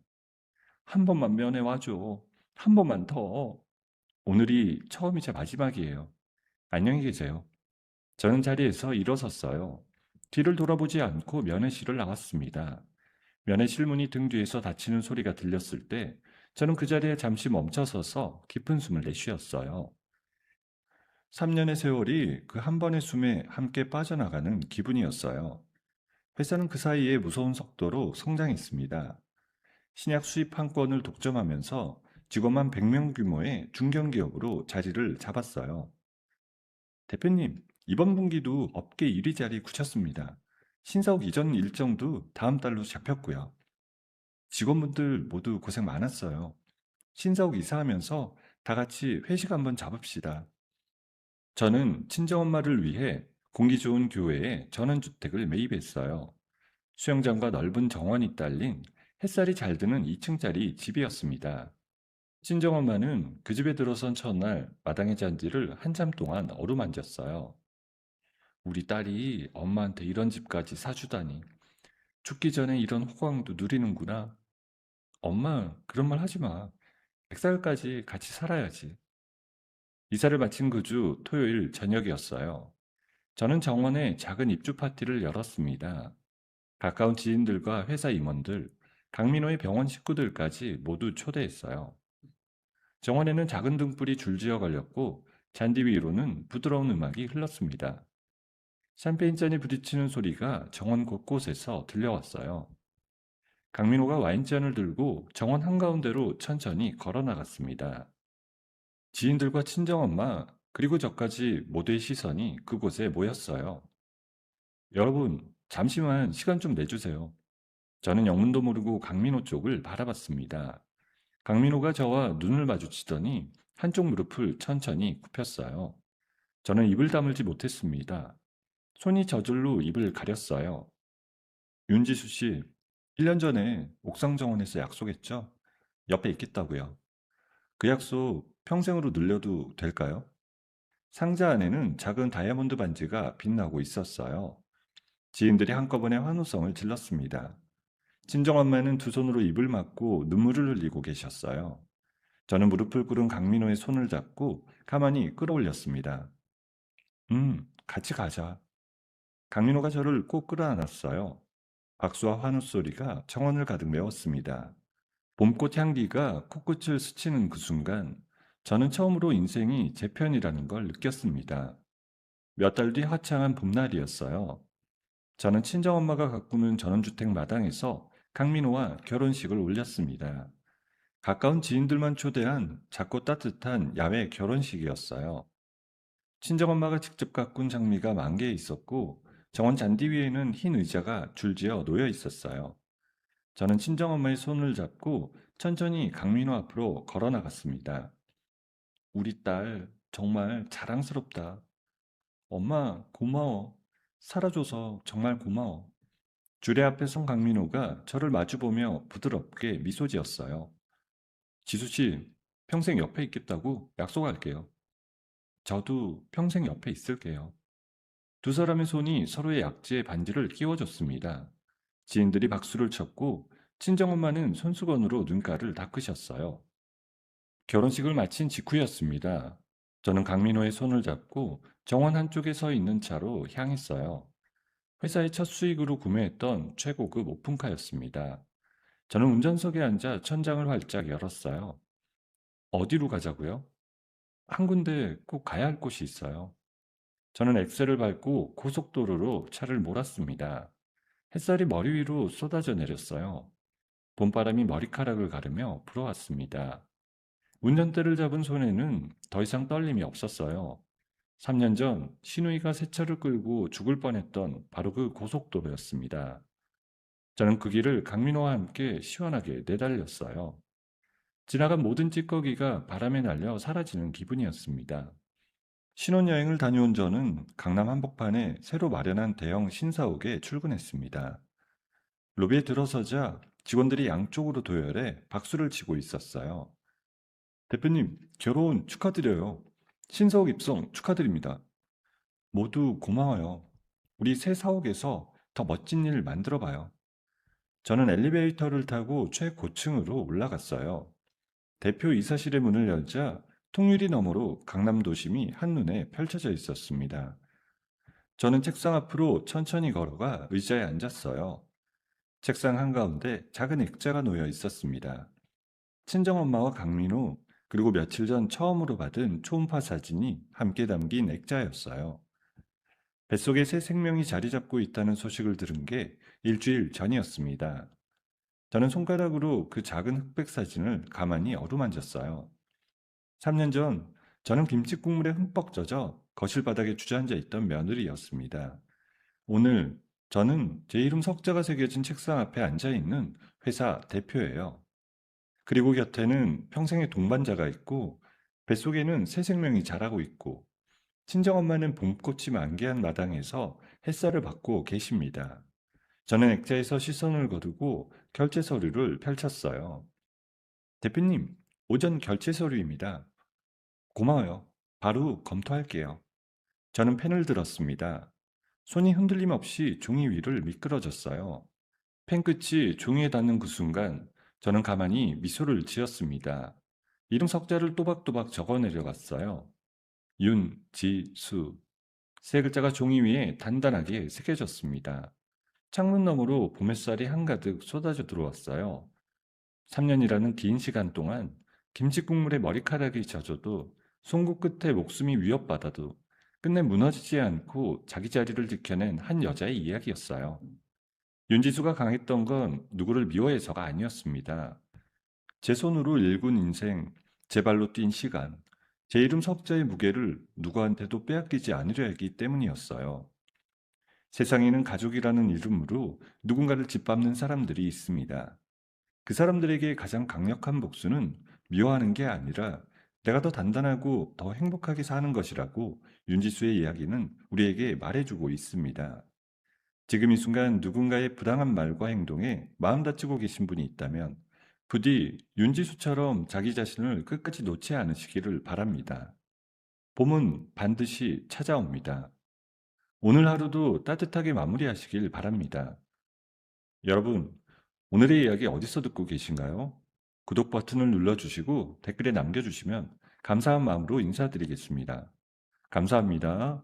한 번만 면회 와줘. 한 번만 더. 오늘이 처음이자 마지막이에요. 안녕히 계세요. 저는 자리에서 일어섰어요. 뒤를 돌아보지 않고 면회실을 나왔습니다. 면회실 문이 등 뒤에서 닫히는 소리가 들렸을 때 저는 그 자리에 잠시 멈춰서서 깊은 숨을 내쉬었어요. 3년의 세월이 그 한 번의 숨에 함께 빠져나가는 기분이었어요. 회사는 그 사이에 무서운 속도로 성장했습니다. 신약 수입 한 건을 독점하면서 직원만 100명 규모의 중견기업으로 자리를 잡았어요. 대표님, 이번 분기도 업계 1위 자리 굳혔습니다. 신사옥 이전 일정도 다음 달로 잡혔고요. 직원분들 모두 고생 많았어요. 신사옥 이사하면서 다 같이 회식 한번 잡읍시다. 저는 친정엄마를 위해 공기 좋은 교외에 전원주택을 매입했어요. 수영장과 넓은 정원이 딸린 햇살이 잘 드는 2층짜리 집이었습니다. 친정엄마는 그 집에 들어선 첫날 마당의 잔디를 한참 동안 어루만졌어요. 우리 딸이 엄마한테 이런 집까지 사주다니. 죽기 전에 이런 호강도 누리는구나. 엄마, 그런 말 하지 마. 100살까지 같이 살아야지. 이사를 마친 그 주 토요일 저녁이었어요. 저는 정원에 작은 입주 파티를 열었습니다. 가까운 지인들과 회사 임원들, 강민호의 병원 식구들까지 모두 초대했어요. 정원에는 작은 등불이 줄지어 걸렸고 잔디 위로는 부드러운 음악이 흘렀습니다. 샴페인잔이 부딪히는 소리가 정원 곳곳에서 들려왔어요. 강민호가 와인잔을 들고 정원 한가운데로 천천히 걸어 나갔습니다. 지인들과 친정엄마, 그리고 저까지 모두의 시선이 그곳에 모였어요. 여러분, 잠시만 시간 좀 내주세요. 저는 영문도 모르고 강민호 쪽을 바라봤습니다. 강민호가 저와 눈을 마주치더니 한쪽 무릎을 천천히 굽혔어요. 저는 입을 다물지 못했습니다. 손이 저절로 입을 가렸어요. 윤지수 씨, 1년 전에 옥상 정원에서 약속했죠? 옆에 있겠다고요. 그 약속 평생으로 늘려도 될까요? 상자 안에는 작은 다이아몬드 반지가 빛나고 있었어요. 지인들이 한꺼번에 환호성을 질렀습니다. 친정엄마는 두 손으로 입을 막고 눈물을 흘리고 계셨어요. 저는 무릎을 꿇은 강민호의 손을 잡고 가만히 끌어올렸습니다. 같이 가자. 강민호가 저를 꼭 끌어안았어요. 박수와 환호 소리가 정원을 가득 메웠습니다. 봄꽃 향기가 코끝을 스치는 그 순간 저는 처음으로 인생이 제 편이라는 걸 느꼈습니다. 몇 달 뒤 화창한 봄날이었어요. 저는 친정엄마가 가꾸는 전원주택 마당에서 강민호와 결혼식을 올렸습니다. 가까운 지인들만 초대한 작고 따뜻한 야외 결혼식이었어요. 친정엄마가 직접 가꾼 장미가 만개에 있었고 정원 잔디 위에는 흰 의자가 줄지어 놓여 있었어요. 저는 친정엄마의 손을 잡고 천천히 강민호 앞으로 걸어 나갔습니다. 우리 딸 정말 자랑스럽다. 엄마 고마워. 살아줘서 정말 고마워. 주례 앞에 선 강민호가 저를 마주보며 부드럽게 미소 지었어요. 지수 씨, 평생 옆에 있겠다고 약속할게요. 저도 평생 옆에 있을게요. 두 사람의 손이 서로의 약지에 반지를 끼워줬습니다. 지인들이 박수를 쳤고 친정엄마는 손수건으로 눈가를 닦으셨어요. 결혼식을 마친 직후였습니다. 저는 강민호의 손을 잡고 정원 한쪽에 서 있는 차로 향했어요. 회사의 첫 수익으로 구매했던 최고급 오픈카였습니다. 저는 운전석에 앉아 천장을 활짝 열었어요. 어디로 가자고요? 한 군데 꼭 가야 할 곳이 있어요. 저는 엑셀을 밟고 고속도로로 차를 몰았습니다. 햇살이 머리 위로 쏟아져 내렸어요. 봄바람이 머리카락을 가르며 불어왔습니다. 운전대를 잡은 손에는 더 이상 떨림이 없었어요. 3년 전 신우이가 새 차를 끌고 죽을 뻔했던 바로 그 고속도로였습니다. 저는 그 길을 강민호와 함께 시원하게 내달렸어요. 지나간 모든 찌꺼기가 바람에 날려 사라지는 기분이었습니다. 신혼여행을 다녀온 저는 강남 한복판에 새로 마련한 대형 신사옥에 출근했습니다. 로비에 들어서자 직원들이 양쪽으로 도열해 박수를 치고 있었어요. 대표님, 결혼 축하드려요. 신사옥 입성 축하드립니다. 모두 고마워요. 우리 새 사옥에서 더 멋진 일 만들어 봐요. 저는 엘리베이터를 타고 최고층으로 올라갔어요. 대표 이사실의 문을 열자 통유리 너머로 강남 도심이 한눈에 펼쳐져 있었습니다. 저는 책상 앞으로 천천히 걸어가 의자에 앉았어요. 책상 한가운데 작은 액자가 놓여 있었습니다. 친정엄마와 강민호, 그리고 며칠 전 처음으로 받은 초음파 사진이 함께 담긴 액자였어요. 뱃속에 새 생명이 자리 잡고 있다는 소식을 들은 게 일주일 전이었습니다. 저는 손가락으로 그 작은 흑백 사진을 가만히 어루만졌어요. 3년 전 저는 김치국물에 흠뻑 젖어 거실 바닥에 주저앉아 있던 며느리였습니다. 오늘 저는 제 이름 석자가 새겨진 책상 앞에 앉아 있는 회사 대표예요. 그리고 곁에는 평생의 동반자가 있고 뱃속에는 새 생명이 자라고 있고 친정엄마는 봄꽃이 만개한 마당에서 햇살을 받고 계십니다. 저는 액자에서 시선을 거두고 결제 서류를 펼쳤어요. 대표님, 오전 결제 서류입니다. 고마워요. 바로 검토할게요. 저는 펜을 들었습니다. 손이 흔들림 없이 종이 위를 미끄러졌어요. 펜 끝이 종이에 닿는 그 순간 저는 가만히 미소를 지었습니다. 이름 석자를 또박또박 적어 내려갔어요. 윤지수. 세 글자가 종이 위에 단단하게 새겨졌습니다. 창문 너머로 봄 햇살이 한가득 쏟아져 들어왔어요. 3년이라는 긴 시간 동안 김치 국물에 머리카락이 젖어도 송곳 끝에 목숨이 위협받아도 끝내 무너지지 않고 자기 자리를 지켜낸 한 여자의 이야기였어요. 윤지수가 강했던 건 누구를 미워해서가 아니었습니다. 제 손으로 일군 인생, 제 발로 뛴 시간, 제 이름 석자의 무게를 누구한테도 빼앗기지 않으려 했기 때문이었어요. 세상에는 가족이라는 이름으로 누군가를 짓밟는 사람들이 있습니다. 그 사람들에게 가장 강력한 복수는 미워하는 게 아니라 내가 더 단단하고 더 행복하게 사는 것이라고 윤지수의 이야기는 우리에게 말해주고 있습니다. 지금 이 순간 누군가의 부당한 말과 행동에 마음 다치고 계신 분이 있다면 부디 윤지수처럼 자기 자신을 끝까지 놓지 않으시기를 바랍니다. 봄은 반드시 찾아옵니다. 오늘 하루도 따뜻하게 마무리하시길 바랍니다. 여러분, 오늘의 이야기 어디서 듣고 계신가요? 구독 버튼을 눌러주시고 댓글에 남겨주시면 감사한 마음으로 인사드리겠습니다. 감사합니다.